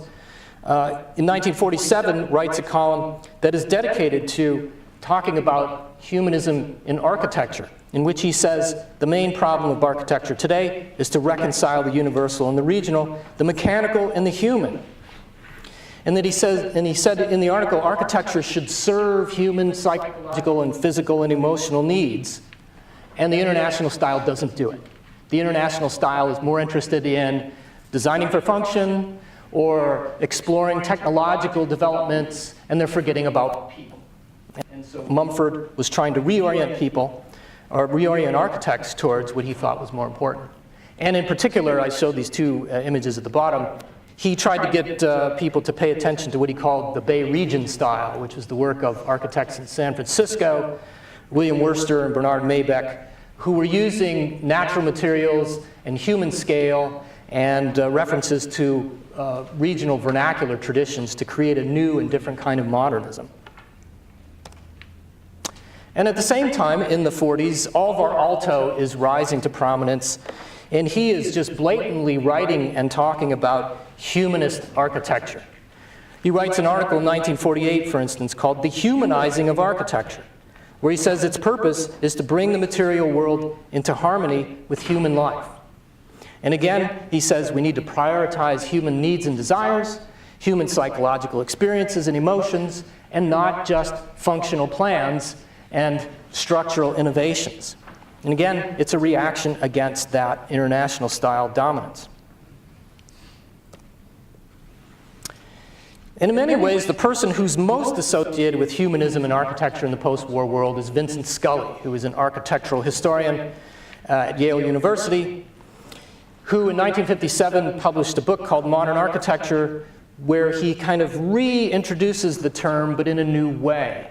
[SPEAKER 1] In 1947, writes a column that is dedicated to talking about humanism in architecture, in which he says the main problem of architecture today is to reconcile the universal and the regional, the mechanical and the human. And that he said in the article, architecture should serve human psychological and physical and emotional needs, and the international style doesn't do it. The international style is more interested in designing for function or exploring technological developments, and they're forgetting about people. And so Mumford was trying to reorient people, or reorient architects towards what he thought was more important. And in particular, I showed these two images at the bottom. He tried to get people to pay attention to what he called the Bay Region style, which was the work of architects in San Francisco, William Worcester and Bernard Maybeck, who were using natural materials and human scale and references to regional vernacular traditions to create a new and different kind of modernism. And at the same time, in the 40s, Alvar Aalto is rising to prominence, and he is just blatantly writing and talking about humanist architecture. He writes an article in 1948, for instance, called The Humanizing of Architecture, where he says its purpose is to bring the material world into harmony with human life. And again, he says we need to prioritize human needs and desires, human psychological experiences and emotions, and not just functional plans and structural innovations. And again, it's a reaction against that international style dominance. And in many ways, the person who's most associated with humanism and architecture in the post-war world is Vincent Scully, who is an architectural historian at Yale University, who in 1957 published a book called Modern Architecture, where he kind of reintroduces the term, but in a new way.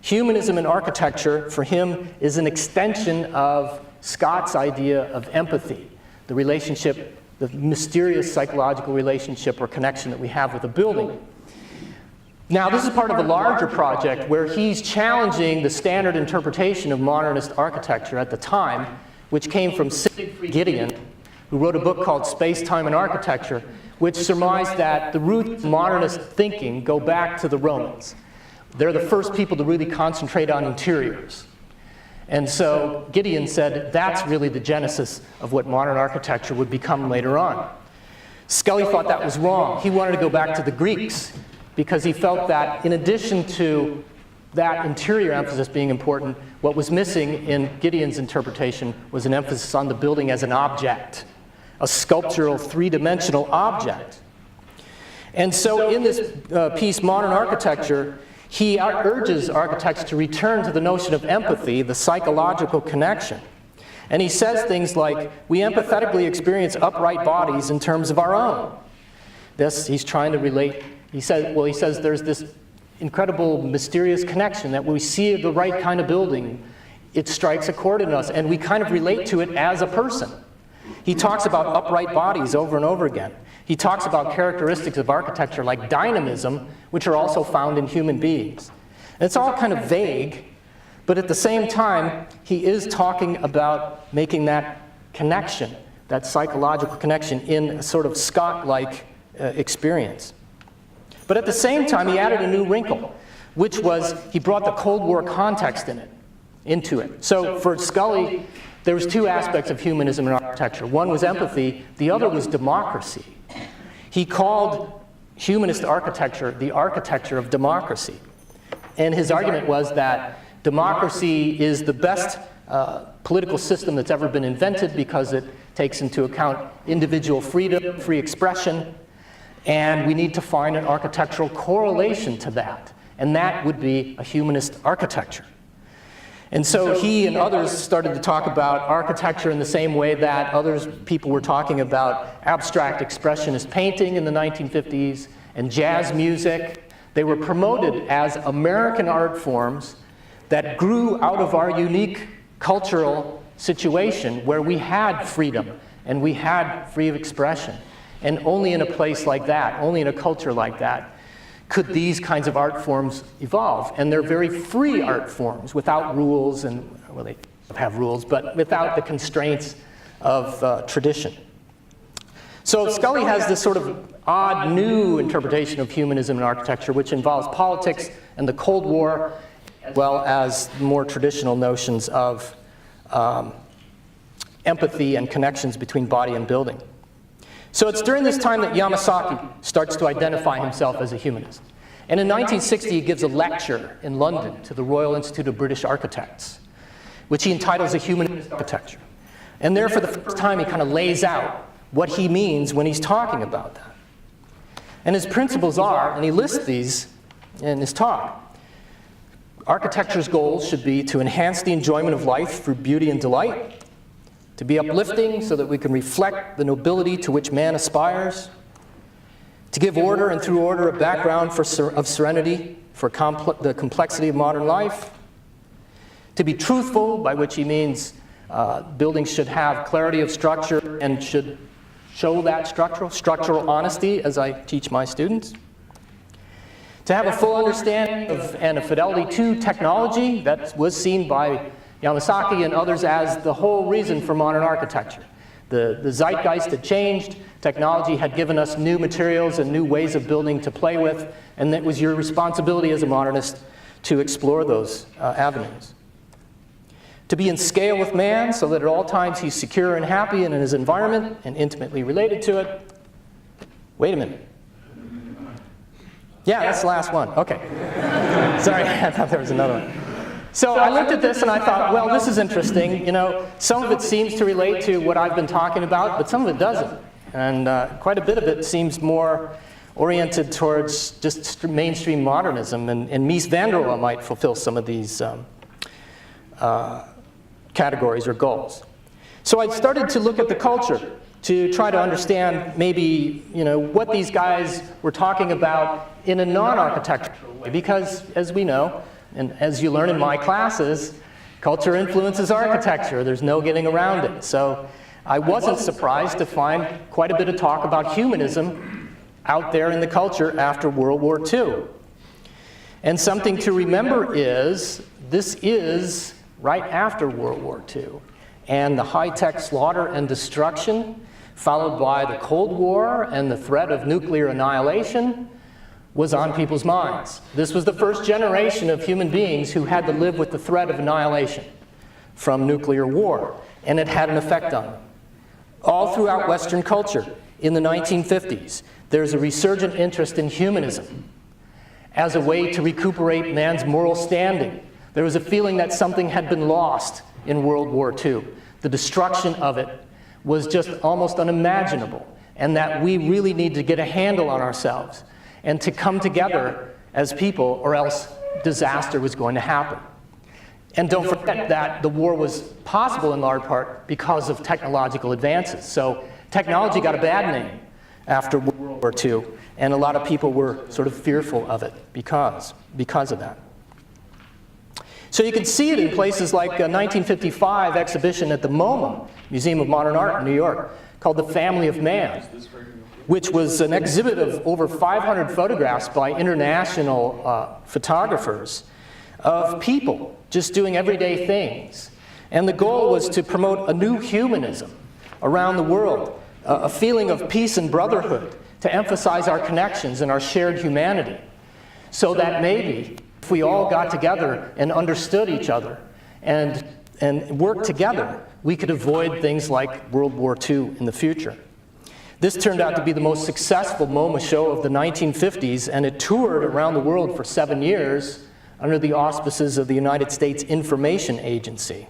[SPEAKER 1] Humanism in architecture, for him, is an extension of Scott's idea of empathy, the relationship, the mysterious psychological relationship or connection that we have with a building. Now, this is part of a larger project where he's challenging the standard interpretation of modernist architecture at the time, which came from Siegfried Giedion, who wrote a book called Space, Time, and Architecture, which surmised that the roots of modernist thinking go back to the Romans. They're the first people to really concentrate on interiors. And so Giedion said that's really the genesis of what modern architecture would become later on. Scully thought that was wrong. He wanted to go back to the Greeks because he felt that in addition to that interior emphasis being important, what was missing in Gideon's interpretation was an emphasis on the building as an object, a sculptural, three-dimensional object. And so in this piece, Modern Architecture, he urges architects to return to the notion of empathy, the psychological connection. And he says things like, we empathetically experience upright bodies in terms of our own. This, he's trying to relate, he says there's this incredible mysterious connection that when we see the right kind of building, it strikes a chord in us, and we kind of relate to it as a person. He talks about upright bodies over and over again. He talks about characteristics of architecture like dynamism, which are also found in human beings. And it's all kind of vague, but at the same time, he is talking about making that connection, that psychological connection, in a sort of Scott-like experience. But at the same time, he added a new wrinkle, which was he brought the Cold War context into it. So for Scully, there was two aspects of humanism in architecture. One was empathy, the other was democracy. He called humanist architecture the architecture of democracy. And his argument was that democracy is the best political system that's ever been invented because it takes into account individual freedom, free expression, and we need to find an architectural correlation to that. And that would be a humanist architecture. And so he and others started to talk about architecture in the same way that people were talking about abstract expressionist painting in the 1950s and jazz music. They were promoted as American art forms that grew out of our unique cultural situation where we had freedom and we had free expression. And only in a place like that, only in a culture like that, could these kinds of art forms evolve. And they're very free art forms without rules, and well, they have rules, but without the constraints of tradition. So Scully has this sort of odd new interpretation of humanism in architecture, which involves politics and the Cold War, as well as more traditional notions of empathy and connections between body and building. So it's during this time that Yamazaki starts to identify himself as a humanist. And in 1960, he gives a lecture in London to the Royal Institute of British Architects, which he entitles A Humanist Architecture. And there, for the first time, he kind of lays out what he means when he's talking about that. And his principles are, and he lists these in his talk, architecture's goals should be to enhance the enjoyment of life through beauty and delight, to be uplifting so that we can reflect the nobility to which man aspires, to give order and through order a background of serenity for the complexity of modern life, To be truthful, by which he means buildings should have clarity of structure and should show that structural honesty, as I teach my students. To have a full understanding of and a fidelity to technology that was seen by Yamazaki and others as the whole reason for modern architecture. The zeitgeist had changed, technology had given us new materials and new ways of building to play with, and it was your responsibility as a modernist to explore those avenues. To be in scale with man so that at all times he's secure and happy in his environment and intimately related to it. Wait a minute. Yeah, that's the last one. Okay. Sorry, I thought there was another one. So I looked at this and I thought, well, this is interesting. You know, some of it seems to relate to what I've been talking about, but some of it doesn't. And quite a bit of it seems more oriented towards just mainstream modernism. And Mies van der Rohe might fulfill some of these categories or goals. So I started to look at the culture to try to understand maybe, you know, what these guys were talking about in a non-architectural way. Because, as we know, and as you learn in my classes, culture influences architecture. There's no getting around it. So I wasn't surprised to find quite a bit of talk about humanism out there in the culture after World War II. And something to remember is, this is right after World War II. And the high-tech slaughter and destruction, followed by the Cold War and the threat of nuclear annihilation, was on people's minds. This was the first generation of human beings who had to live with the threat of annihilation from nuclear war, and it had an effect on them. All throughout Western culture, in the 1950s, there's a resurgent interest in humanism as a way to recuperate man's moral standing. There was a feeling that something had been lost in World War II. The destruction of it was just almost unimaginable, and that we really need to get a handle on ourselves and to come together as people, or else disaster was going to happen. And don't forget that the war was possible in large part because of technological advances. So technology got a bad name after World War II, and a lot of people were sort of fearful of it because of that. So you can see it in places like a 1955 exhibition at the MoMA, Museum of Modern Art in New York, called The Family of Man, which was an exhibit of over 500 photographs by international photographers of people just doing everyday things. And the goal was to promote a new humanism around the world, a feeling of peace and brotherhood, to emphasize our connections and our shared humanity, so that maybe if we all got together and understood each other and worked together, we could avoid things like World War II in the future. This turned out to be the most successful MoMA show of the 1950s, and it toured around the world for 7 years under the auspices of the United States Information Agency.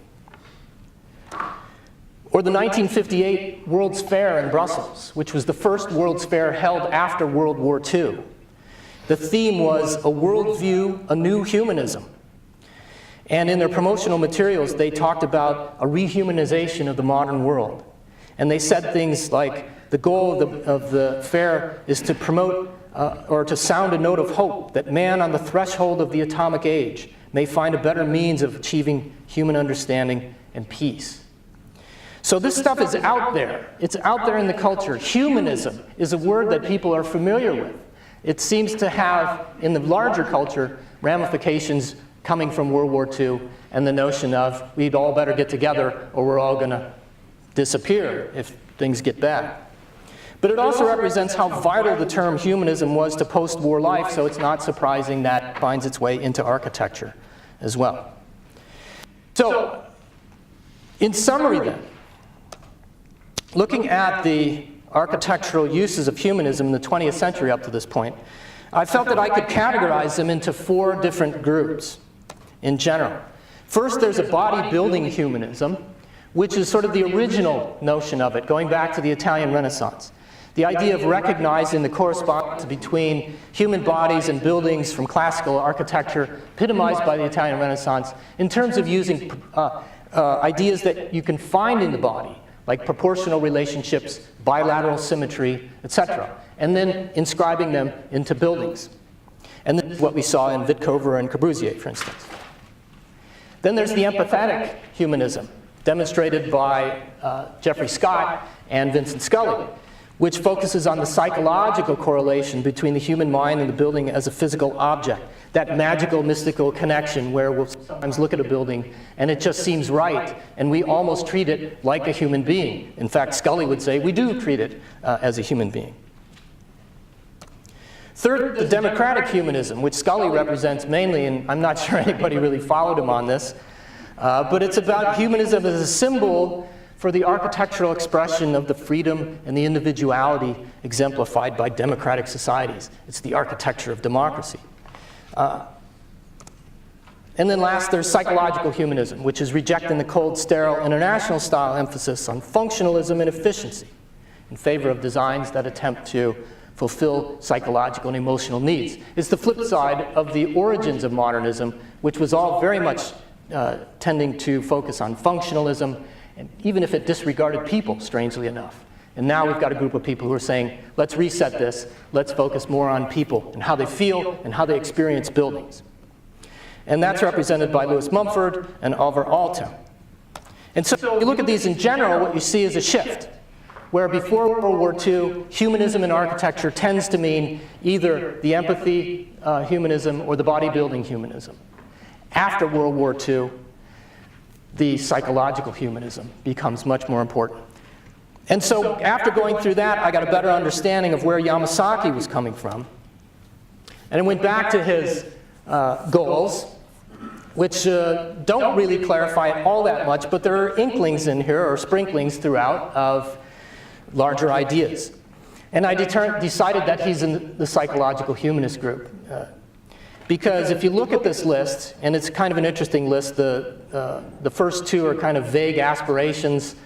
[SPEAKER 1] Or the 1958 World's Fair in Brussels, which was the first World's Fair held after World War II. The theme was a worldview, a new humanism. And in their promotional materials, they talked about a rehumanization of the modern world. And they said things like, the goal of the fair is to promote or to sound a note of hope that man on the threshold of the atomic age may find a better means of achieving human understanding and peace. So this stuff is out there. It's out there in the culture. Humanism is a word that people are familiar with. It seems to have, in the larger culture, ramifications coming from World War II and the notion of we'd all better get together or we're all going to disappear if things get bad. But it also represents how vital the term humanism was to post-war life, so it's not surprising that it finds its way into architecture as well. So, in summary then, looking at the architectural uses of humanism in the 20th century up to this point, I felt that I could categorize them into 4 different groups in general. First, there's a body-building humanism, which is sort of the original notion of it, going back to the Italian Renaissance. The idea of recognizing the correspondence between human bodies and buildings from classical architecture, epitomized by the Italian Renaissance, in terms of using ideas that you can find in the body, like proportional relationships, bilateral symmetry, etc., and then inscribing them into buildings. And this is what we saw in Cobre and Corbusier, for instance. Then there's the empathetic humanism, demonstrated by Geoffrey Scott and Vincent Scully, which focuses on the psychological correlation between the human mind and the building as a physical object. That magical, mystical connection where we'll sometimes look at a building and it just seems right, and we almost treat it like a human being. In fact, Scully would say we do treat it as a human being. Third, the democratic humanism, which Scully represents mainly, and I'm not sure anybody really followed him on this, but it's about humanism as a symbol for the architectural expression of the freedom and the individuality exemplified by democratic societies. It's the architecture of democracy. And then last, there's psychological humanism, which is rejecting the cold, sterile, international style emphasis on functionalism and efficiency in favor of designs that attempt to fulfill psychological and emotional needs. It's the flip side of the origins of modernism, which was all very much tending to focus on functionalism, and even if it disregarded people, strangely enough. And now we've got a group of people who are saying, let's reset this, let's focus more on people and how they feel and how they experience buildings. And that's represented by Louis Mumford and Oliver Alto. And so if you look at these in general, what you see is a shift, where before World War II, humanism in architecture tends to mean either the empathy humanism or the bodybuilding humanism. After World War II, the psychological humanism becomes much more important. And so after going through that, I got a better understanding of where Yamazaki was coming from. And I went back to his goals, which don't really clarify it all that much, but there are inklings in here, or sprinklings throughout, of larger ideas. And I decided that he's in the psychological humanist group. Because if you look at this list, and it's kind of an interesting list, the first two are kind of vague aspirations,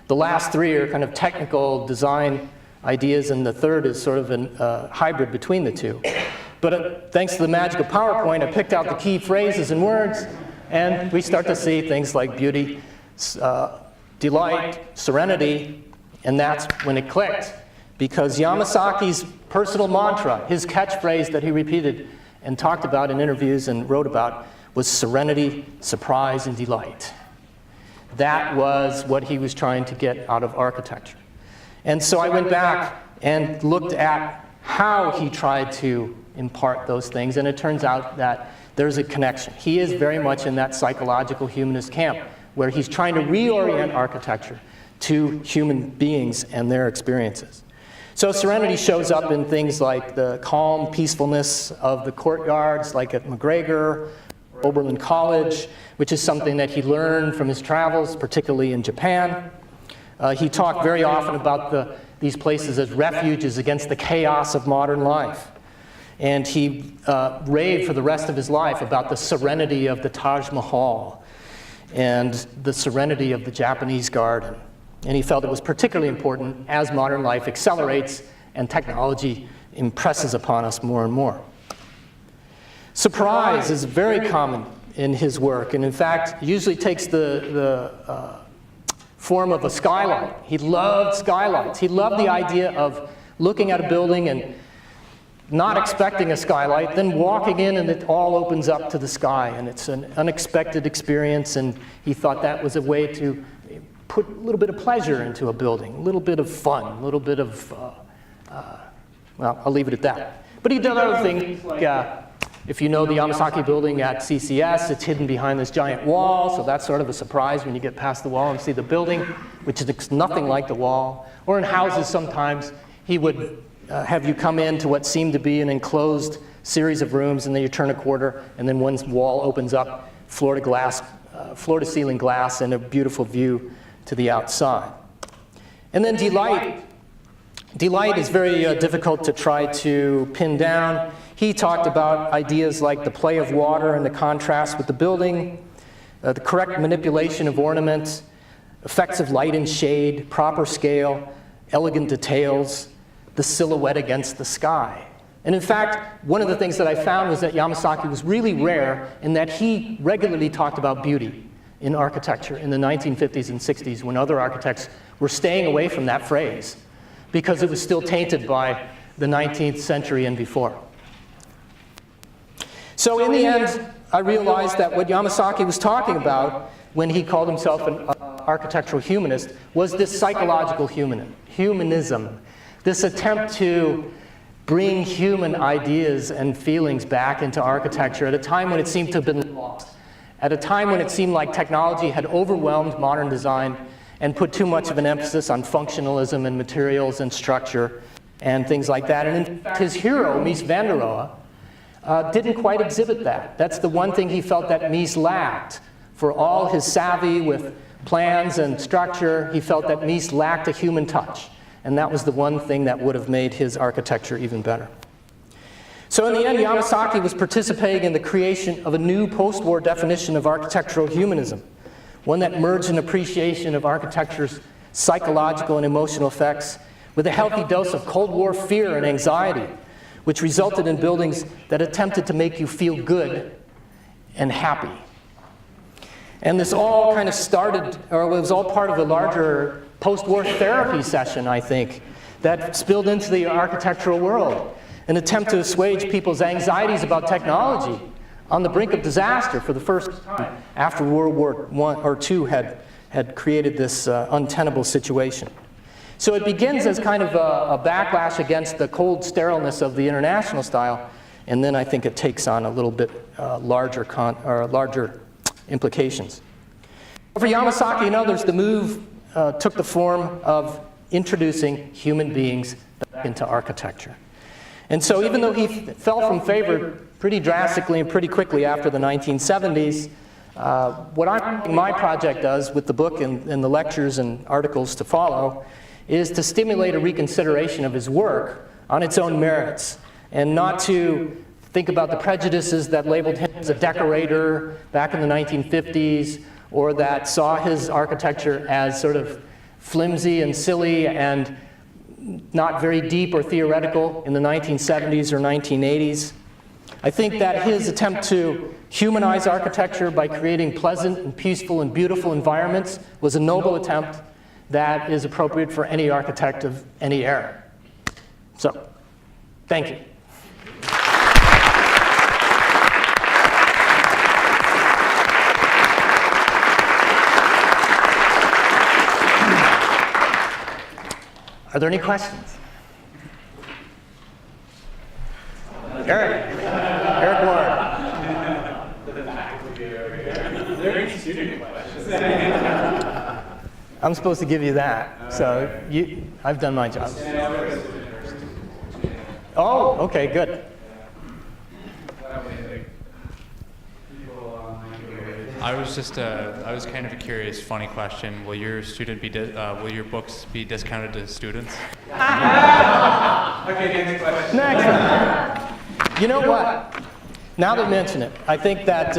[SPEAKER 1] the last three are kind of technical design ideas, and the third is sort of a hybrid between the two. But thanks to the magic of PowerPoint, I picked out the key phrases and words, and we start to see things like beauty, delight, serenity, and that's when it clicked. Because Yamazaki's personal mantra, his catchphrase that he repeated and talked about in interviews and wrote about, was serenity, surprise, and delight. That was what he was trying to get out of architecture. And so I went back and looked at how he tried to impart those things, and it turns out that there's a connection. He is very much in that psychological humanist camp, where he's trying to reorient architecture to human beings and their experiences. So serenity shows up in things like the calm peacefulness of the courtyards, like at McGregor, Oberlin College, which is something that he learned from his travels, particularly in Japan. He talked very often about these places as refuges against the chaos of modern life. And he raved for the rest of his life about the serenity of the Taj Mahal and the serenity of the Japanese garden. And he felt it was particularly important as modern life accelerates and technology impresses upon us more and more. Surprise is very common in his work, and in fact usually takes the form of a skylight. He loved skylights. He loved the idea of looking at a building and not expecting a skylight, then walking in and it all opens up to the sky, and it's an unexpected experience, and he thought that was a way to put a little bit of pleasure into a building, a little bit of fun, a little bit of, well, I'll leave it at that. But he did other things like, if you know the Yamazaki building at CCS, it's hidden behind this giant wall, so that's sort of a surprise when you get past the wall and see the building, which looks nothing like the wall. Or in houses sometimes, he would have you come into what seemed to be an enclosed series of rooms, and then you turn a quarter, and then one wall opens up, floor to ceiling glass, and a beautiful view to the outside. And then delight. Delight is very difficult to try to pin down. He talked about ideas like the play of water and the contrast with the building, the correct manipulation of ornaments, effects of light and shade, proper scale, elegant details, the silhouette against the sky. And in fact, one of the things that I found was that Yamazaki was really rare in that he regularly talked about beauty in architecture in the 1950s and 60s, when other architects were staying away from that phrase because it was still tainted by the 19th century and before. So in the end, I realized that what Yamazaki was talking about when he called himself an architectural humanist was this psychological humanism, this attempt to bring human ideas and feelings back into architecture at a time when it seemed to have been lost, at a time when it seemed like technology had overwhelmed modern design and put too much of an emphasis on functionalism and materials and structure and things like that. And in fact, his hero, Mies van der Rohe, didn't quite exhibit that. That's the one thing he felt that Mies lacked. For all his savvy with plans and structure, he felt that Mies lacked a human touch. And that was the one thing that would have made his architecture even better. So in the end, Yamazaki was participating in the creation of a new post-war definition of architectural humanism, one that merged an appreciation of architecture's psychological and emotional effects with a healthy dose of Cold War fear and anxiety, which resulted in buildings that attempted to make you feel good and happy. And this all kind of started, or it was all part of a larger post-war therapy session, I think, that spilled into the architectural world. An attempt to assuage people's anxieties about technology on the brink of disaster for the first time after World War I or II had created this untenable situation. So it begins as kind of a backlash against the cold sterileness of the international style, and then I think it takes on a little bit larger implications. For Yamazaki and others, the move took the form of introducing human beings back into architecture. And so even though he fell from favor pretty drastically and pretty quickly after the 1970s, what my project does with the book and the lectures and articles to follow is to stimulate a reconsideration of his work on its own merits, and not to think about the prejudices that labeled him as a decorator back in the 1950s, or that saw his architecture as sort of flimsy and silly and not very deep or theoretical in the 1970s or 1980s. I think that his attempt to humanize architecture by creating pleasant and peaceful and beautiful environments was a noble attempt that is appropriate for any architect of any era. So, thank you. Are there any questions? Eric Ward. I'm supposed to give you that, so I've done my job. Oh, okay, good.
[SPEAKER 3] I was kind of a curious, funny question. Will your books be discounted to students?
[SPEAKER 2] Okay, next question.
[SPEAKER 1] Next. You know what? Now that you mention it, I think that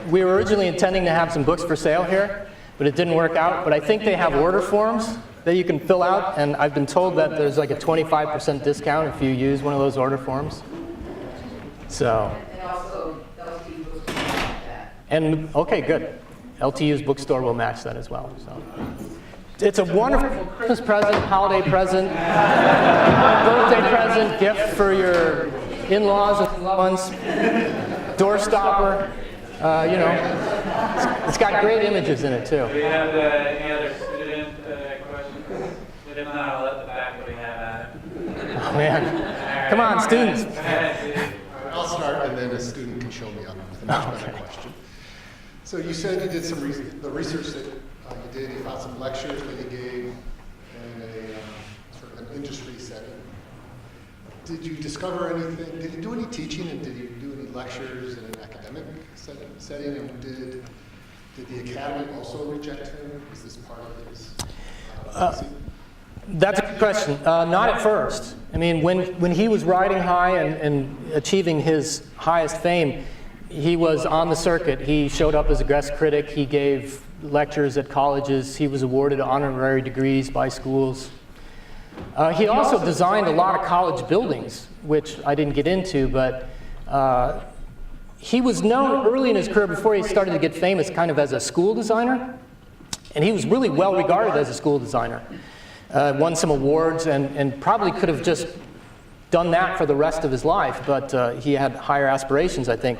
[SPEAKER 1] we were originally intending to have some books for sale here, but it didn't work out. But I think they have order forms that you can fill out, and I've been told that there's like a 25% discount if you use one of those order forms. So.
[SPEAKER 4] And also, LTU bookstore will match that.
[SPEAKER 1] And okay, good. LTU's bookstore will match that as well. So. It's a wonderful Christmas present, holiday present, birthday present, gift for your in-laws and loved ones, doorstopper. You know, it's got great images in it too.
[SPEAKER 5] Do we have any other student questions? If not, I'll let the faculty have at it.
[SPEAKER 1] Oh man, come on, students.
[SPEAKER 6] I'll start, and then a student can show me up with a much better question. So you said you did the research that you did. You found some lectures that you gave in a sort of an industry setting. Did you discover anything? Did you do any teaching, and did you do any lectures in an academic setting? And did the academy also reject him? Was this part of his?
[SPEAKER 1] That's a good question. Not at first. I mean, when he was riding high and achieving his highest fame, he was on the circuit. He showed up as a guest critic. He gave lectures at colleges. He was awarded honorary degrees by schools. He also designed a lot of college buildings, which I didn't get into, but he was known early in his career, before he started to get famous, kind of as a school designer. And he was really well regarded as a school designer. Won some awards and probably could have just done that for the rest of his life, but he had higher aspirations, I think.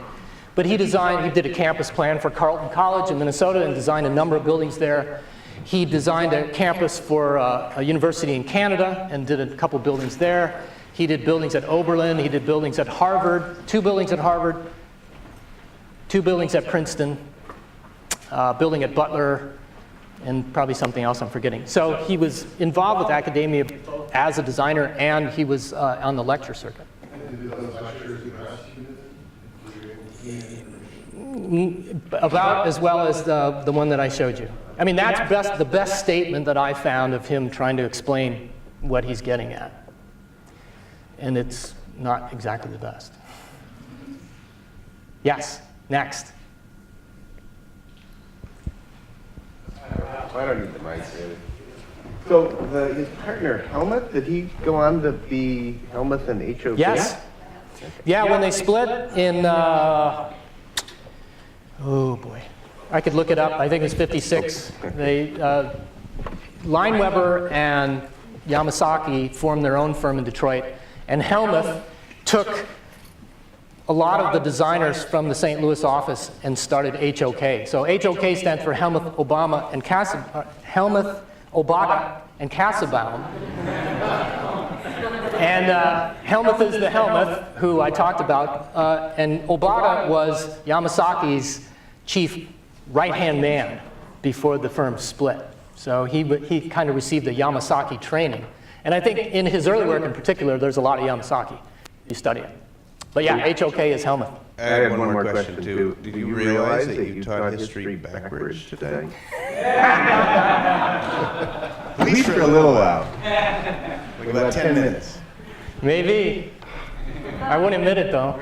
[SPEAKER 1] But he did a campus plan for Carleton College in Minnesota and designed a number of buildings there. He designed a campus for a university in Canada and did a couple buildings there. He did buildings at Oberlin. He did buildings at Harvard, 2 buildings at Harvard, 2 buildings at Princeton, building at Butler, and probably something else I'm forgetting. So he was involved with academia as a designer, and he was on the lecture circuit. About as well as the one that I showed you. I mean, that's the best statement that I found of him trying to explain what he's getting at. And it's not exactly the best. Yes, next.
[SPEAKER 7] I don't need the mic, really. So his partner, Helmuth, did he go on to be Helmuth and HOK?
[SPEAKER 1] Yes. Yeah, when they split in, oh boy, I could look it up. I think it was 56. They, Lineweber and Yamazaki formed their own firm in Detroit, and Helmuth took a lot of the designers from the St. Louis office and started HOK. So HOK stands for Helmuth, Obama, and Helmuth, Obata, and Kassebaum. And Helmuth is the Helmuth who I talked about, and Obata was Yamazaki's chief right-hand man before the firm split. So he kind of received the Yamazaki training. And I think in his early work in particular, there's a lot of Yamazaki. You study it. But yeah, HOK is Helmuth.
[SPEAKER 7] I had one more question too. Did you realize that you taught history backwards today? At least for a little while. Like about 10 minutes.
[SPEAKER 1] Maybe. I won't admit it though.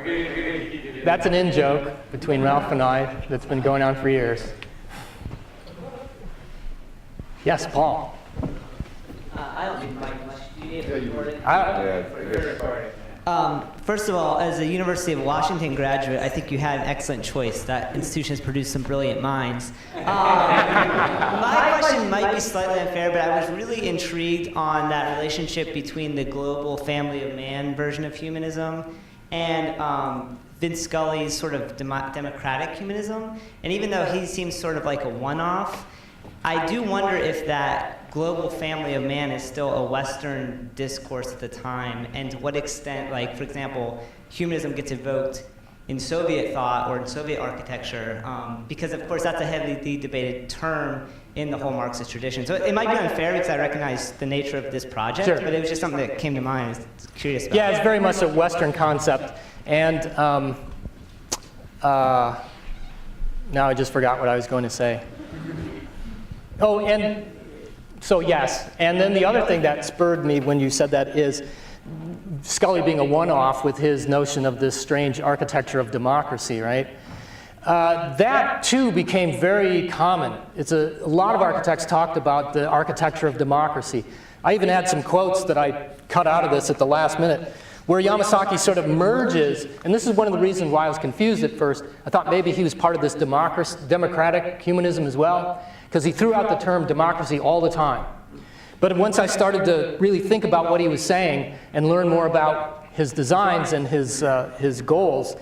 [SPEAKER 1] That's an in-joke between Ralph and I that's been going on for years. Yes, Paul.
[SPEAKER 8] I don't need Mike much. Do you need a recording? First of all, as a University of Washington graduate, I think you had an excellent choice. That institution has produced some brilliant minds. My question might be slightly unfair, but I was really intrigued on that relationship between the global family of man version of humanism and Vince Scully's sort of democratic humanism. And even though he seems sort of like a one-off, I do wonder if that global family of man is still a Western discourse at the time, and to what extent, like, for example, humanism gets evoked in Soviet thought or in Soviet architecture, because, of course, that's a heavily debated term in the whole Marxist tradition. So it might be unfair because I recognize the nature of this project,
[SPEAKER 1] Sure.
[SPEAKER 8] but it was just something that came to mind. I was curious about.
[SPEAKER 1] Yeah, it's very much a Western concept. And now I just forgot what I was going to say. Oh, and so yes. And then the other thing that spurred me when you said that is Scully being a one-off with his notion of this strange architecture of democracy, right? That too became very common. A lot of architects talked about the architecture of democracy. I even had some quotes that I cut out of this at the last minute, where Yamazaki sort of merges, and this is one of the reasons why I was confused at first. I thought maybe he was part of this democratic humanism as well, because he threw out the term democracy all the time. But once I started to really think about what he was saying and learn more about his designs and his goals,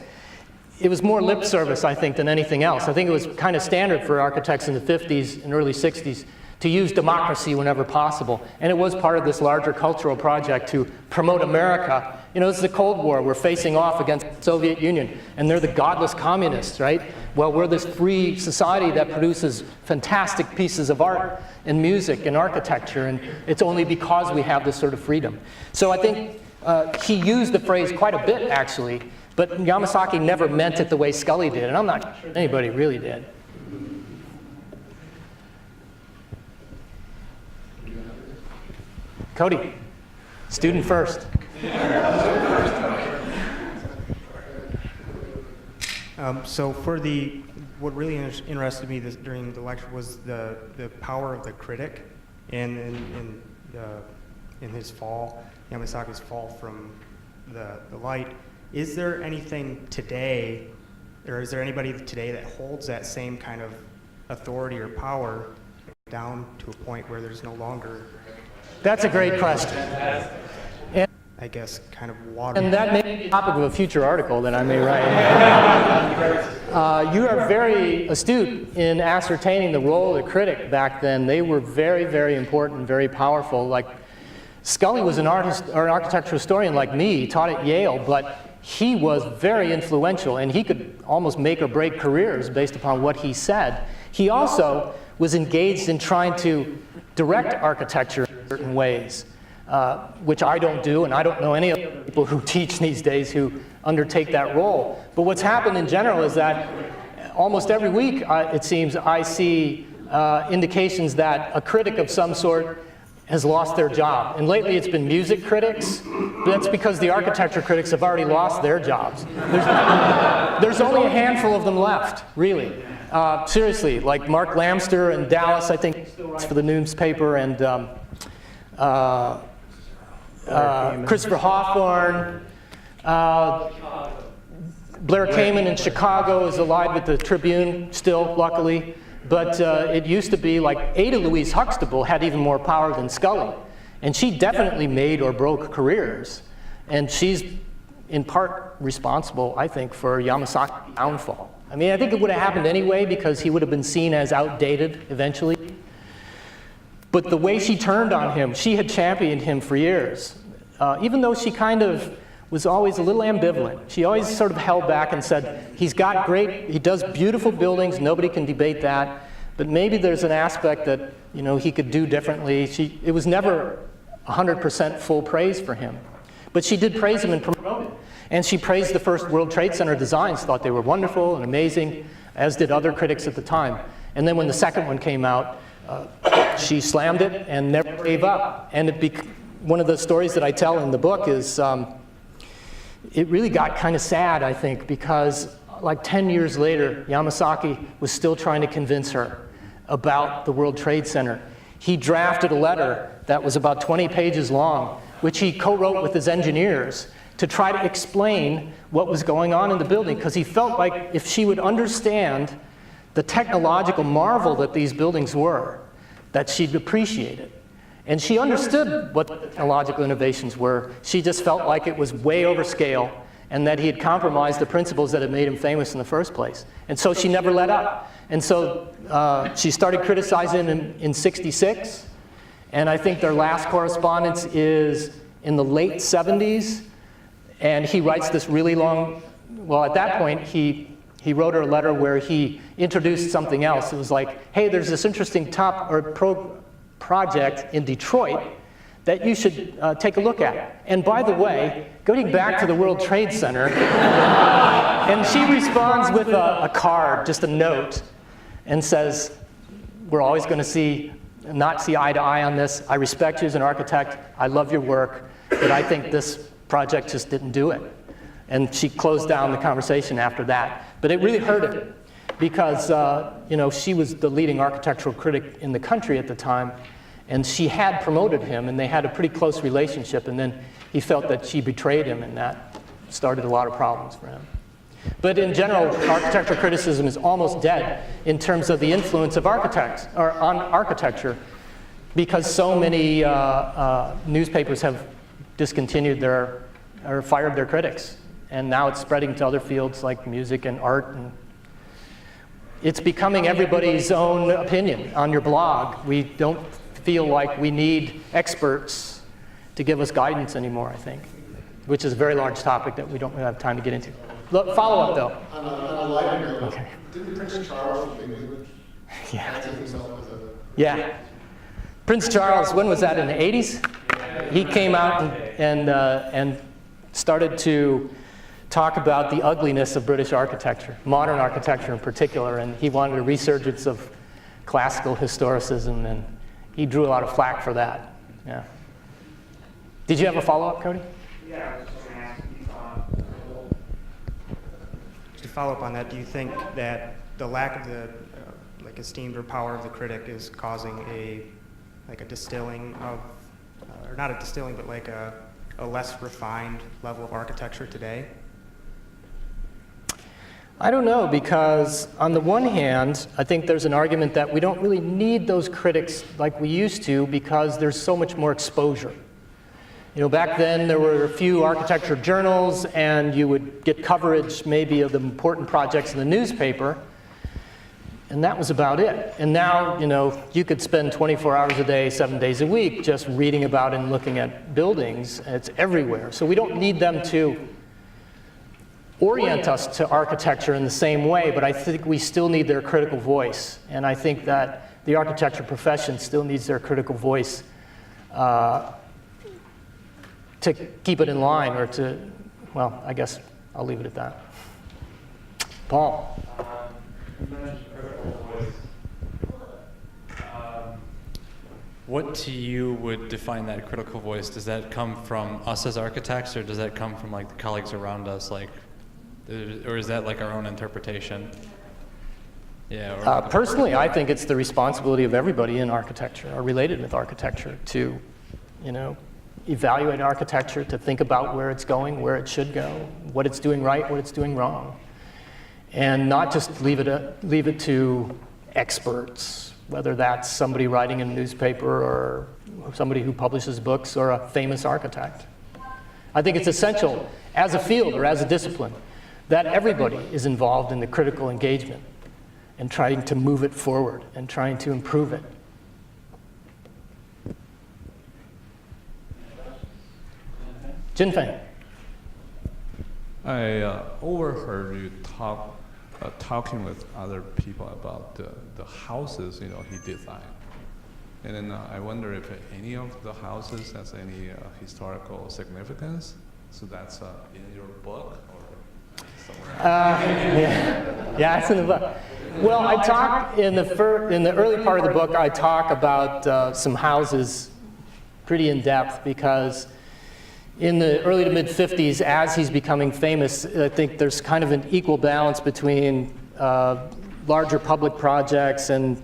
[SPEAKER 1] it was more lip service, I think, than anything else. I think it was kind of standard for architects in the 50s and early 60s to use democracy whenever possible. And it was part of this larger cultural project to promote America. You know, this is the Cold War. We're facing off against the Soviet Union, and they're the godless communists, right? Well, we're this free society that produces fantastic pieces of art and music and architecture, and it's only because we have this sort of freedom. So I think he used the phrase quite a bit, actually, but Yamazaki never meant it the way Scully did, and I'm not sure anybody really did. Cody, student first.
[SPEAKER 9] So what really interested me during the lecture was the power of the critic in his fall, Yamazaki's fall from the light. Is there anything today, or is there anybody today that holds that same kind of authority or power down to a point where there's no longer?
[SPEAKER 1] That's a great question. And
[SPEAKER 9] I guess, kind of water.
[SPEAKER 1] And that may be the topic of a future article that I may write. You are very astute in ascertaining the role of the critic back then. They were very, very important, very powerful. Like, Scully was an artist or an architectural historian like me, taught at Yale, but he was very influential, and he could almost make or break careers based upon what he said. He also was engaged in trying to direct architecture in certain ways, which I don't do, and I don't know any other people who teach these days who undertake that role. But what's happened in general is that almost every week, it seems, I see indications that a critic of some sort has lost their job. And lately it's been music critics, but that's because the architecture critics have already lost their jobs. There's only a handful of them left, really. Seriously, like Mark Lamster in Dallas, I think, for the newspaper, and Christopher Hawthorne. Blair Kamen in Chicago is alive with the Tribune still, luckily. But it used to be like Ada Louise Huxtable had even more power than Scully. And she definitely made or broke careers. And she's in part responsible, I think, for Yamazaki's downfall. I mean, I think it would have happened anyway because he would have been seen as outdated eventually. But the way she turned on him, she had championed him for years. Even though she kind of was always a little ambivalent. She always sort of held back and said, he does beautiful buildings, nobody can debate that, but maybe there's an aspect that, you know, he could do differently. It was never 100% full praise for him. But she did praise him and promote him. And she praised the first World Trade Center designs, thought they were wonderful and amazing, as did other critics at the time. And then when the second one came out, she slammed it and never gave up. And one of the stories that I tell in the book is, it really got kind of sad, I think, because like 10 years later, Yamazaki was still trying to convince her about the World Trade Center. He drafted a letter that was about 20 pages long, which he co-wrote with his engineers to try to explain what was going on in the building, because he felt like if she would understand the technological marvel that these buildings were, that she'd appreciate it. And she understood what the technological innovations were. She just felt like it was way over scale and that he had compromised the principles that had made him famous in the first place. And so she never let up. And so she started criticizing him in '66. And I think their last correspondence is in the late '70s. And he writes this really long, well, at that point, he wrote her a letter where he introduced something else. It was like, hey, there's this interesting project in Detroit that you should take a look at. And by the way, going back to the World Trade Center, and she responds with a card, just a note, and says, we're always going to not see eye to eye on this. I respect you as an architect. I love your work, but I think this project just didn't do it. And she closed down the conversation after that. But it really hurt him, because you know, she was the leading architectural critic in the country at the time, and she had promoted him, and they had a pretty close relationship, and then he felt that she betrayed him, and that started a lot of problems for him. But in general, architectural criticism is almost dead in terms of the influence of architects or on architecture, because so many newspapers have discontinued or fired their critics, and now it's spreading to other fields like music and art, and it's becoming everybody's own opinion on your blog. We don't feel like we need experts to give us guidance anymore, I think, which is a very large topic that we don't have time to get into. Look, follow up, though.
[SPEAKER 6] On a lighter note,
[SPEAKER 1] okay.
[SPEAKER 6] Didn't Prince Charles from England fancy himself as a...
[SPEAKER 1] Yeah. Prince Charles, when was that, in the 80s? He came out and started to talk about the ugliness of British architecture, modern architecture in particular, and he wanted a resurgence of classical historicism, and he drew a lot of flack for that. Yeah. Did you have a follow-up, Cody?
[SPEAKER 9] Yeah, I was just going to ask you, to follow up on that, do you think that the lack of the like esteemed or power of the critic is causing a distilling of, or not a distilling, but like a less refined level of architecture today?
[SPEAKER 1] I don't know, because on the one hand, I think there's an argument that we don't really need those critics like we used to, because there's so much more exposure. You know, back then there were a few architecture journals, and you would get coverage maybe of the important projects in the newspaper, and that was about it. And now, you know, you could spend 24 hours a day, 7 days a week just reading about and looking at buildings, and it's everywhere. So we don't need them to orient us to architecture in the same way, but I think we still need their critical voice. And I think that the architecture profession still needs their critical voice to keep it in line, or to, well, I guess I'll leave it at that. Paul.
[SPEAKER 3] You mentioned critical voice. What to you would define that critical voice? Does that come from us as architects, or does that come from like the colleagues around us, like, or is that like our own interpretation? Yeah.
[SPEAKER 1] Personally, I think it's the responsibility of everybody in architecture, or related with architecture, to, you know, evaluate architecture, to think about where it's going, where it should go, what it's doing right, what it's doing wrong, and not just leave it to experts, whether that's somebody writing in a newspaper or somebody who publishes books or a famous architect. I think it's essential as a field or as a discipline that everybody is involved in the critical engagement and trying to move it forward and trying to improve it. Jinfeng.
[SPEAKER 10] I overheard you talking with other people about the houses, you know, he designed. And then I wonder if any of the houses has any historical significance. So that's in your book or somewhere else?
[SPEAKER 1] Yeah, it's in the book. Well, I talk in the early part of the book, I talk about some houses pretty in depth, because in the early to mid-50s, as he's becoming famous, I think there's kind of an equal balance between larger public projects and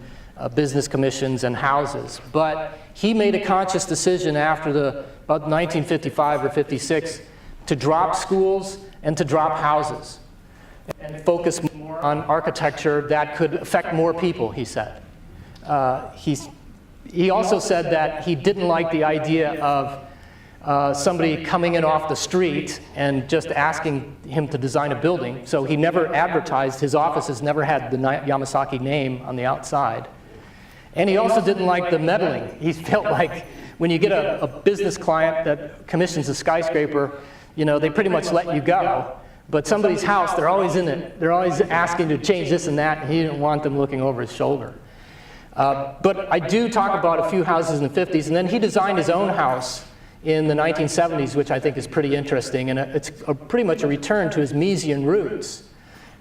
[SPEAKER 1] business commissions and houses. But he made a conscious decision after about 1955 or 56 to drop schools and to drop houses and focus more on architecture that could affect more people, he said. He also said that he didn't like the idea of somebody coming in off the street and just asking him to design a building. So he never advertised, his offices never had the Yamazaki name on the outside. And he also didn't like the meddling. He felt like when you get a business client that commissions a skyscraper, you know, they pretty much let you go. But somebody's house, they're always in it. They're always asking to change this and that, and he didn't want them looking over his shoulder. But I do talk about a few houses in the 50s, and then he designed his own house in the 1970s, which I think is pretty interesting, and it's pretty much a return to his Miesian roots.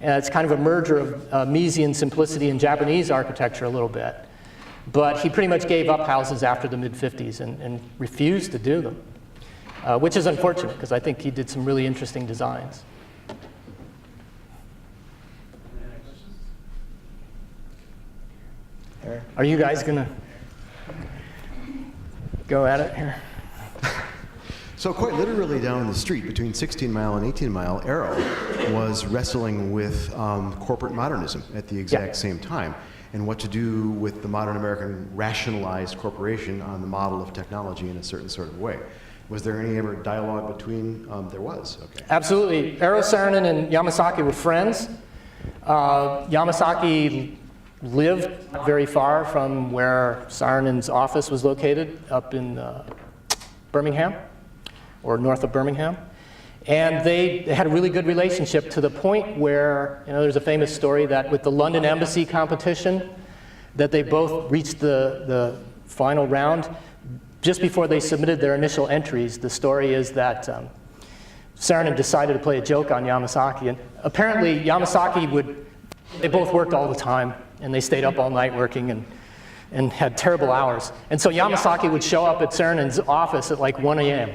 [SPEAKER 1] It's kind of a merger of Miesian simplicity and Japanese architecture a little bit. But he pretty much gave up houses after the mid-50s and refused to do them, which is unfortunate, because I think he did some really interesting designs. Are you guys going to go at it here?
[SPEAKER 11] So quite literally down the street between 16 Mile and 18 Mile, Arrow was wrestling with corporate modernism at the exact same time, and what to do with the modern American rationalized corporation on the model of technology in a certain sort of way. Was there any ever dialogue between, there was, okay.
[SPEAKER 1] Absolutely. Arrow, Saarinen, and Yamazaki were friends. Yamazaki lived not very far from where Saarinen's office was located, up in Birmingham, or north of Birmingham. And they had a really good relationship, to the point where, you know, there's a famous story that with the London Embassy competition, that they both reached the final round. Just before they submitted their initial entries, the story is that Saarinen decided to play a joke on Yamazaki. And apparently Yamazaki they both worked all the time, and they stayed up all night working and had terrible hours. And so Yamazaki would show up at Saarinen's office at like 1 a.m.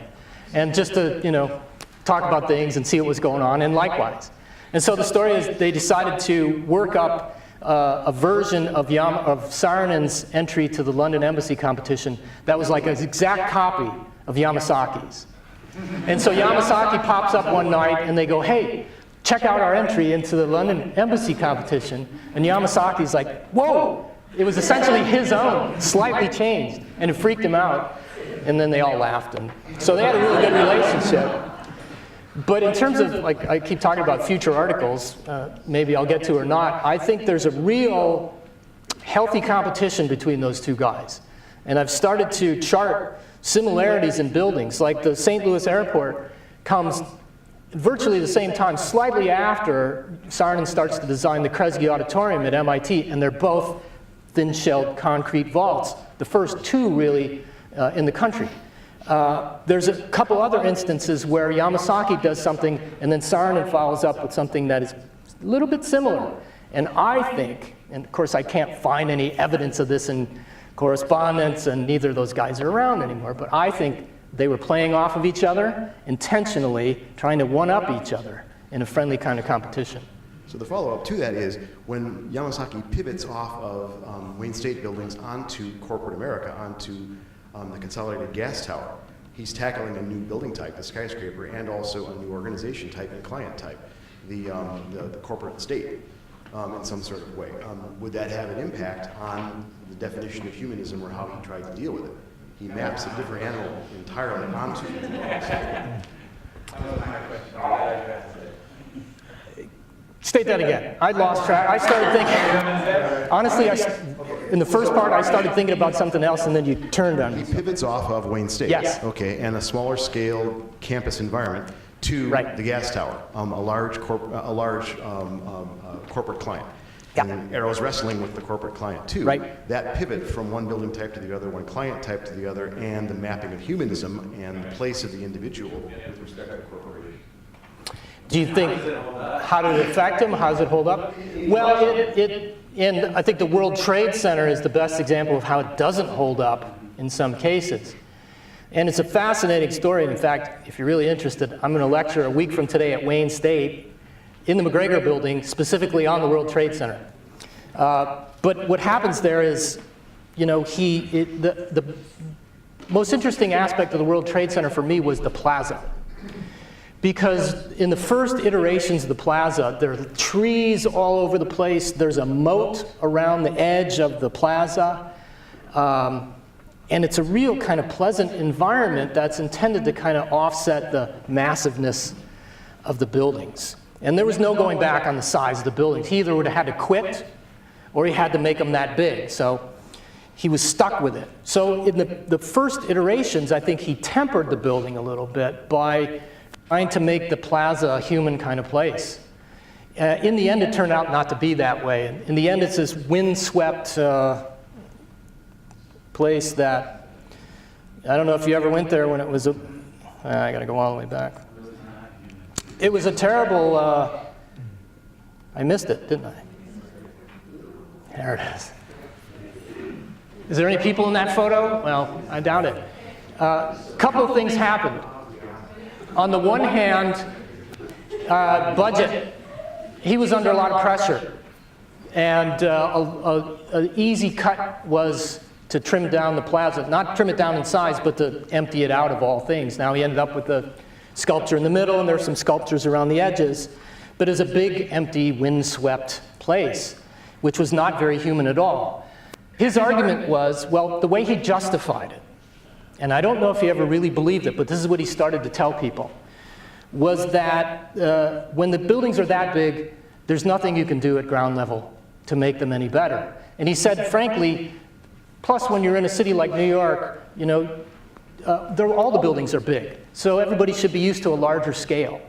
[SPEAKER 1] and just to, you know, talk about things and see what was going on, and likewise. And so the story is they decided to work up a version of Saarinen's entry to the London Embassy competition that was like an exact copy of Yamazaki's. And so Yamazaki pops up one night and they go, hey, check out our entry into the London Embassy competition. And Yamazaki's like, whoa! It was essentially his own, slightly changed, and it freaked him out. And then they all laughed. And so they had a really good relationship. But in terms of, like, I keep talking about future articles, maybe I'll get to or not, I think there's a real healthy competition between those two guys. And I've started to chart similarities in buildings, like the St. Louis Airport comes virtually the same time, slightly after Saarinen starts to design the Kresge Auditorium at MIT, and they're both thin-shelled concrete vaults, the first two really in the country. There's a couple other instances where Yamazaki does something and then Saarinen follows up with something that is a little bit similar. And I think, and of course I can't find any evidence of this in correspondence, and neither of those guys are around anymore, but I think they were playing off of each other, intentionally trying to one-up each other in a friendly kind of competition.
[SPEAKER 11] So the follow-up to that is when Yamazaki pivots off of Wayne State buildings onto corporate America, onto the Consolidated Gas Tower, he's tackling a new building type, the skyscraper, and also a new organization type and client type, the corporate state, in some sort of way. Would that have an impact on the definition of humanism or how he tried to deal with it? He maps a different animal entirely onto it.
[SPEAKER 5] That was my question.
[SPEAKER 1] State that again. I lost track. I started thinking, honestly, in the first part, I started thinking about something else, and then you turned on me.
[SPEAKER 11] He pivots off of Wayne State.
[SPEAKER 1] Yes.
[SPEAKER 11] Okay, and a smaller scale campus environment to the gas tower, a large corporate client.
[SPEAKER 1] Yeah.
[SPEAKER 11] And Arrow's wrestling with the corporate client too.
[SPEAKER 1] Right.
[SPEAKER 11] That pivot from one building type to the other, one client type to the other, and the mapping of humanism and the place of the individual with respect to the corporation.
[SPEAKER 1] Do you think, how did it affect him? How does it hold up? Well, and I think the World Trade Center is the best example of how it doesn't hold up in some cases. And it's a fascinating story. In fact, if you're really interested, I'm going to lecture a week from today at Wayne State in the McGregor building, specifically on the World Trade Center. But what happens there is, you know, the most interesting aspect of the World Trade Center for me was the plaza. Because in the first iterations of the plaza, there are trees all over the place. There's a moat around the edge of the plaza. And it's a real kind of pleasant environment that's intended to kind of offset the massiveness of the buildings. And there was no going back on the size of the buildings. He either would have had to quit or he had to make them that big. So he was stuck with it. So in the first iterations, I think he tempered the building a little bit by trying to make the plaza a human kind of place. In the end, it turned out not to be that way. In the end, it's this windswept place that, I don't know if you ever went there when it was I gotta go all the way back. It was a terrible, I missed it, didn't I? There it is. Is there any people in that photo? Well, I doubt it. Couple of things happened. On the one hand, budget. He was under a lot of pressure. And an easy cut was to trim down the plaza. Not trim it down in size, but to empty it out of all things. Now he ended up with the sculpture in the middle, and there's some sculptures around the edges. But it's a big, empty, windswept place, which was not very human at all. His argument was, well, the way he justified it, and I don't know if he ever really believed it, but this is what he started to tell people, was that when the buildings are that big, there's nothing you can do at ground level to make them any better. And he said, frankly, plus when you're in a city like New York, you know, all the buildings are big, so everybody should be used to a larger scale.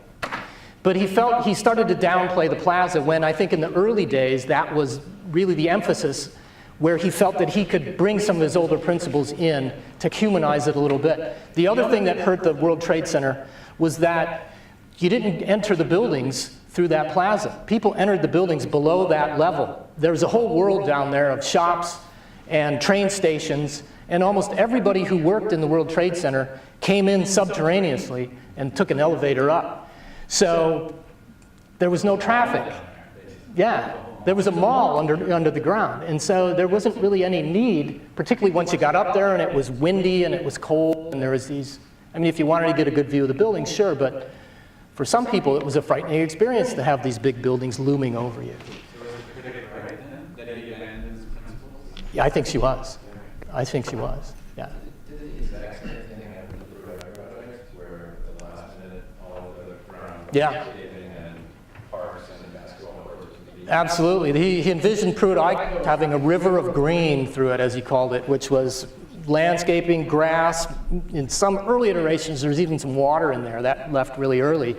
[SPEAKER 1] But he felt he started to downplay the plaza when I think in the early days that was really the emphasis, where he felt that he could bring some of his older principles in to humanize it a little bit. The other thing that hurt the World Trade Center was that you didn't enter the buildings through that plaza. People entered the buildings below that level. There was a whole world down there of shops and train stations, and almost everybody who worked in the World Trade Center came in subterraneously and took an elevator up. So there was no traffic. Yeah, there was a mall under the ground. And so there wasn't really any need, particularly once you got up there and it was windy and it was cold and there was these, I mean, if you wanted to get a good view of the buildings, sure, but for some people it was a frightening experience to have these big buildings looming over you.
[SPEAKER 5] So was the critic right then, that he abandoned his principles?
[SPEAKER 1] Yeah, I think she was. I think she was, yeah.
[SPEAKER 4] Did the execs
[SPEAKER 1] Yeah.
[SPEAKER 12] landscaping and parks and basketball courts and beaches.
[SPEAKER 1] Absolutely. He envisioned Pruett having a river of green through it, as he called it, which was landscaping, grass. In some early iterations, there's even some water in there. That left really early.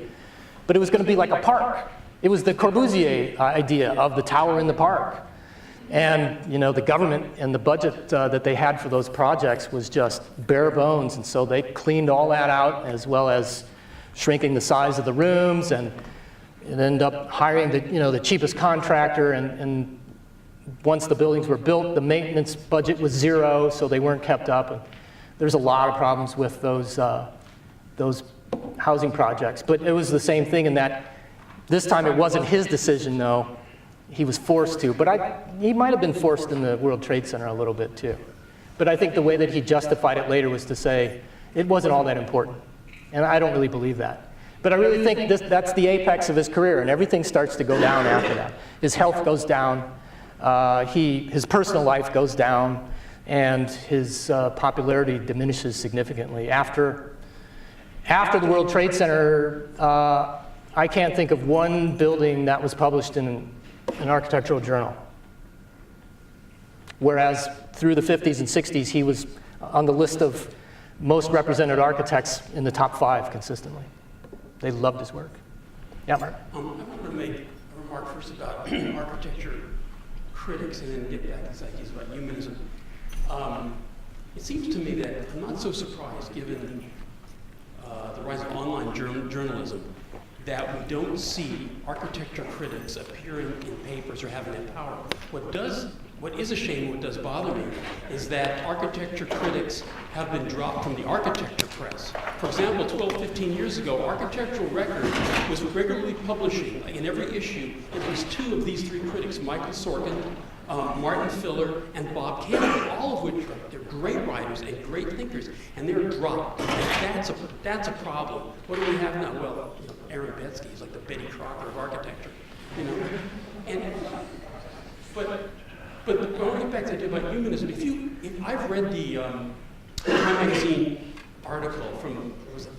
[SPEAKER 1] But it was going to be like a park. It was the Corbusier idea of the tower in the park. And the government and the budget that they had for those projects was just bare bones. And so they cleaned all that out, as well as shrinking the size of the rooms, and it ended up hiring the cheapest contractor. And once the buildings were built, the maintenance budget was zero, so they weren't kept up. And there's a lot of problems with those housing projects. But it was the same thing in that this time it wasn't his decision, though. He was forced to. But he might have been forced in the World Trade Center a little bit, too. But I think the way that he justified it later was to say it wasn't all that important. And I don't really believe that. But I really think that's the apex of his career, and everything starts to go down after that. His health goes down. His personal life goes down, and his popularity diminishes significantly. After the World Trade Center, I can't think of one building that was published in an architectural journal. Whereas through the 50s and 60s, he was on the list of most represented architects in the top 5 consistently. They loved his work. Yeah, Mark?
[SPEAKER 13] I wanted to make a remark first about architecture critics and then get back to these ideas about humanism. It seems to me that I'm not so surprised, given the rise of online journalism, that we don't see architecture critics appearing in papers or having that power. What is a shame, what does bother me, is that architecture critics have been dropped from the architecture press. For example, 12, 15 years ago, Architectural Record was regularly publishing, in every issue, at least 2 of these 3 critics, Michael Sorkin, Martin Filler, and Bob Campbell, all of which they're great writers and great thinkers, and they're dropped. And that's a problem. What do we have now? Well, Aaron Betsky is like the Betty Crocker of architecture, But I want to get back to the idea about humanism. If I've read the Time Magazine article from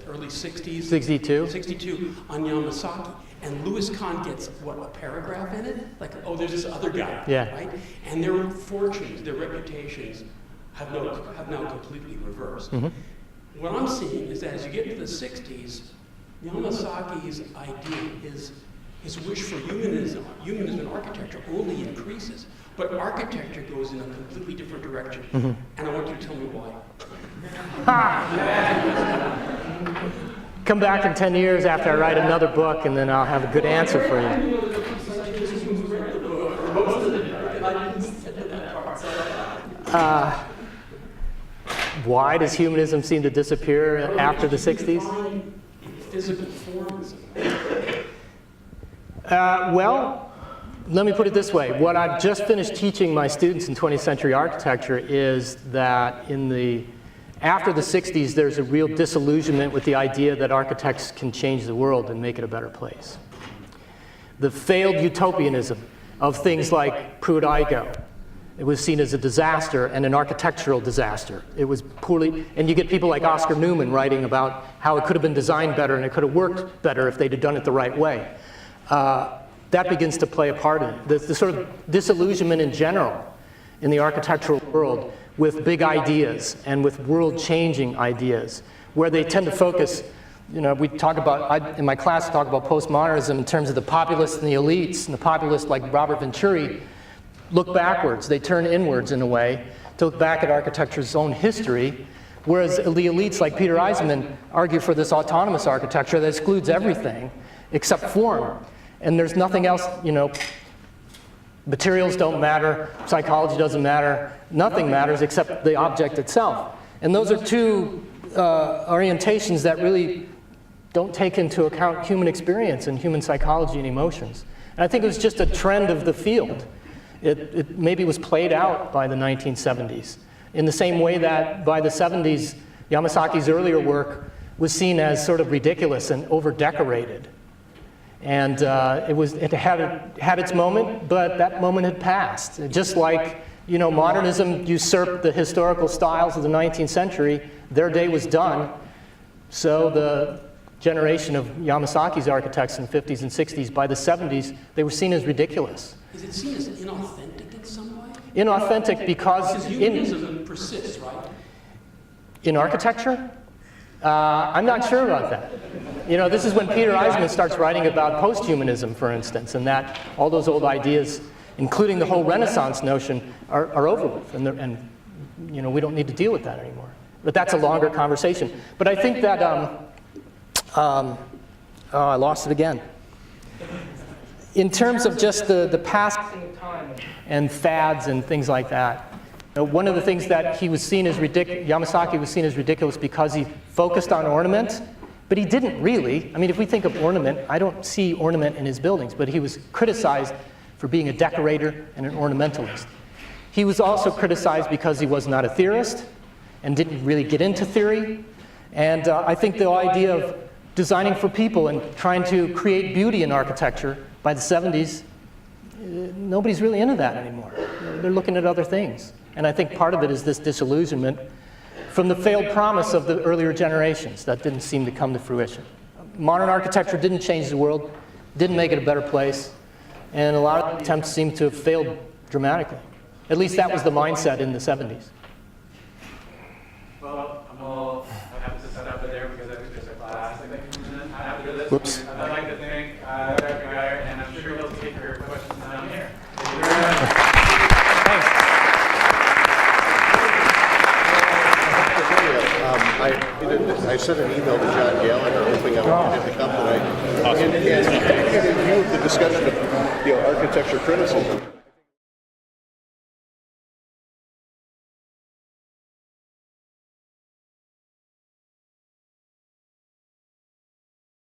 [SPEAKER 13] early 60s, 62 on Yamazaki, and Louis Kahn gets a paragraph in it, like, oh, there's this other guy, right? And their fortunes, their reputations have now completely reversed. Mm-hmm. What I'm seeing is that as you get to the 60s, Yamazaki's idea his wish for humanism in architecture only increases. But architecture goes in a completely different direction. Mm-hmm. And I want you to tell me why.
[SPEAKER 1] Come back in 10 years after I write another book, and then I'll have a good answer for you. Why does humanism seem to disappear after the 60s?
[SPEAKER 13] Physical forms.
[SPEAKER 1] Well, let me put it this way. What I've just finished teaching my students in 20th century architecture is that after the 60s, there's a real disillusionment with the idea that architects can change the world and make it a better place. The failed utopianism of things like Pruett, it was seen as a disaster and an architectural disaster. It was poorly, and you get people like Oscar Newman writing about how it could have been designed better and it could have worked better if they'd have done it the right way. That begins to play a part in it. The sort of disillusionment in general in the architectural world with big ideas and with world-changing ideas, where they tend to focus, we talk about, in my class I talk about postmodernism in terms of the populists and the elites, and the populists like Robert Venturi look backwards, they turn inwards in a way, to look back at architecture's own history, whereas the elites like Peter Eisenman argue for this autonomous architecture that excludes everything except form. And there's nothing else, materials don't matter, psychology doesn't matter, nothing matters except the object itself. And those are 2 orientations that really don't take into account human experience and human psychology and emotions. And I think it was just a trend of the field. It maybe was played out by the 1970s, in the same way that by the 70s, Yamazaki's earlier work was seen as sort of ridiculous and over-decorated. And it had its moment, but that moment had passed. Just like modernism usurped the historical styles of the 19th century, their day was done. So the generation of Yamasaki's architects in the 50s and 60s, by the 70s, they were seen as ridiculous.
[SPEAKER 13] Is it seen as inauthentic in some way?
[SPEAKER 1] Inauthentic because
[SPEAKER 13] humanism persists, right?
[SPEAKER 1] In architecture? I'm not sure about that. You know, this is when Peter Eisman starts writing about post-humanism, for instance, and that all those old ideas, including the whole Renaissance notion, are over with, and you know, we don't need to deal with that anymore. But that's a longer conversation. But I think that, oh, I lost it again. In terms of just the passing of time and fads and things like that, one of the things that he was seen as Yamasaki was seen as ridiculous because he focused on ornament, but he didn't really. I mean, if we think of ornament, I don't see ornament in his buildings, but he was criticized for being a decorator and an ornamentalist. He was also criticized because he was not a theorist and didn't really get into theory. And I think the idea of designing for people and trying to create beauty in architecture by the 70s, nobody's really into that anymore. They're looking at other things. And I think part of it is this disillusionment from the failed promise of the earlier generations that didn't seem to come to fruition. Modern architecture didn't change the world, didn't make it a better place, and a lot of attempts seem to have failed dramatically. At least that was the mindset in the 70s.
[SPEAKER 5] Well, I have to set up there because I think there's a class. After this,
[SPEAKER 1] Whoops.
[SPEAKER 5] I'd like to thank Dr. Gyure, and I'm sure he'll take your questions down here. Thank you very much.
[SPEAKER 6] I sent an email to John Gallagher hoping I would get him to come tonight. And in view of the discussion of architecture criticism,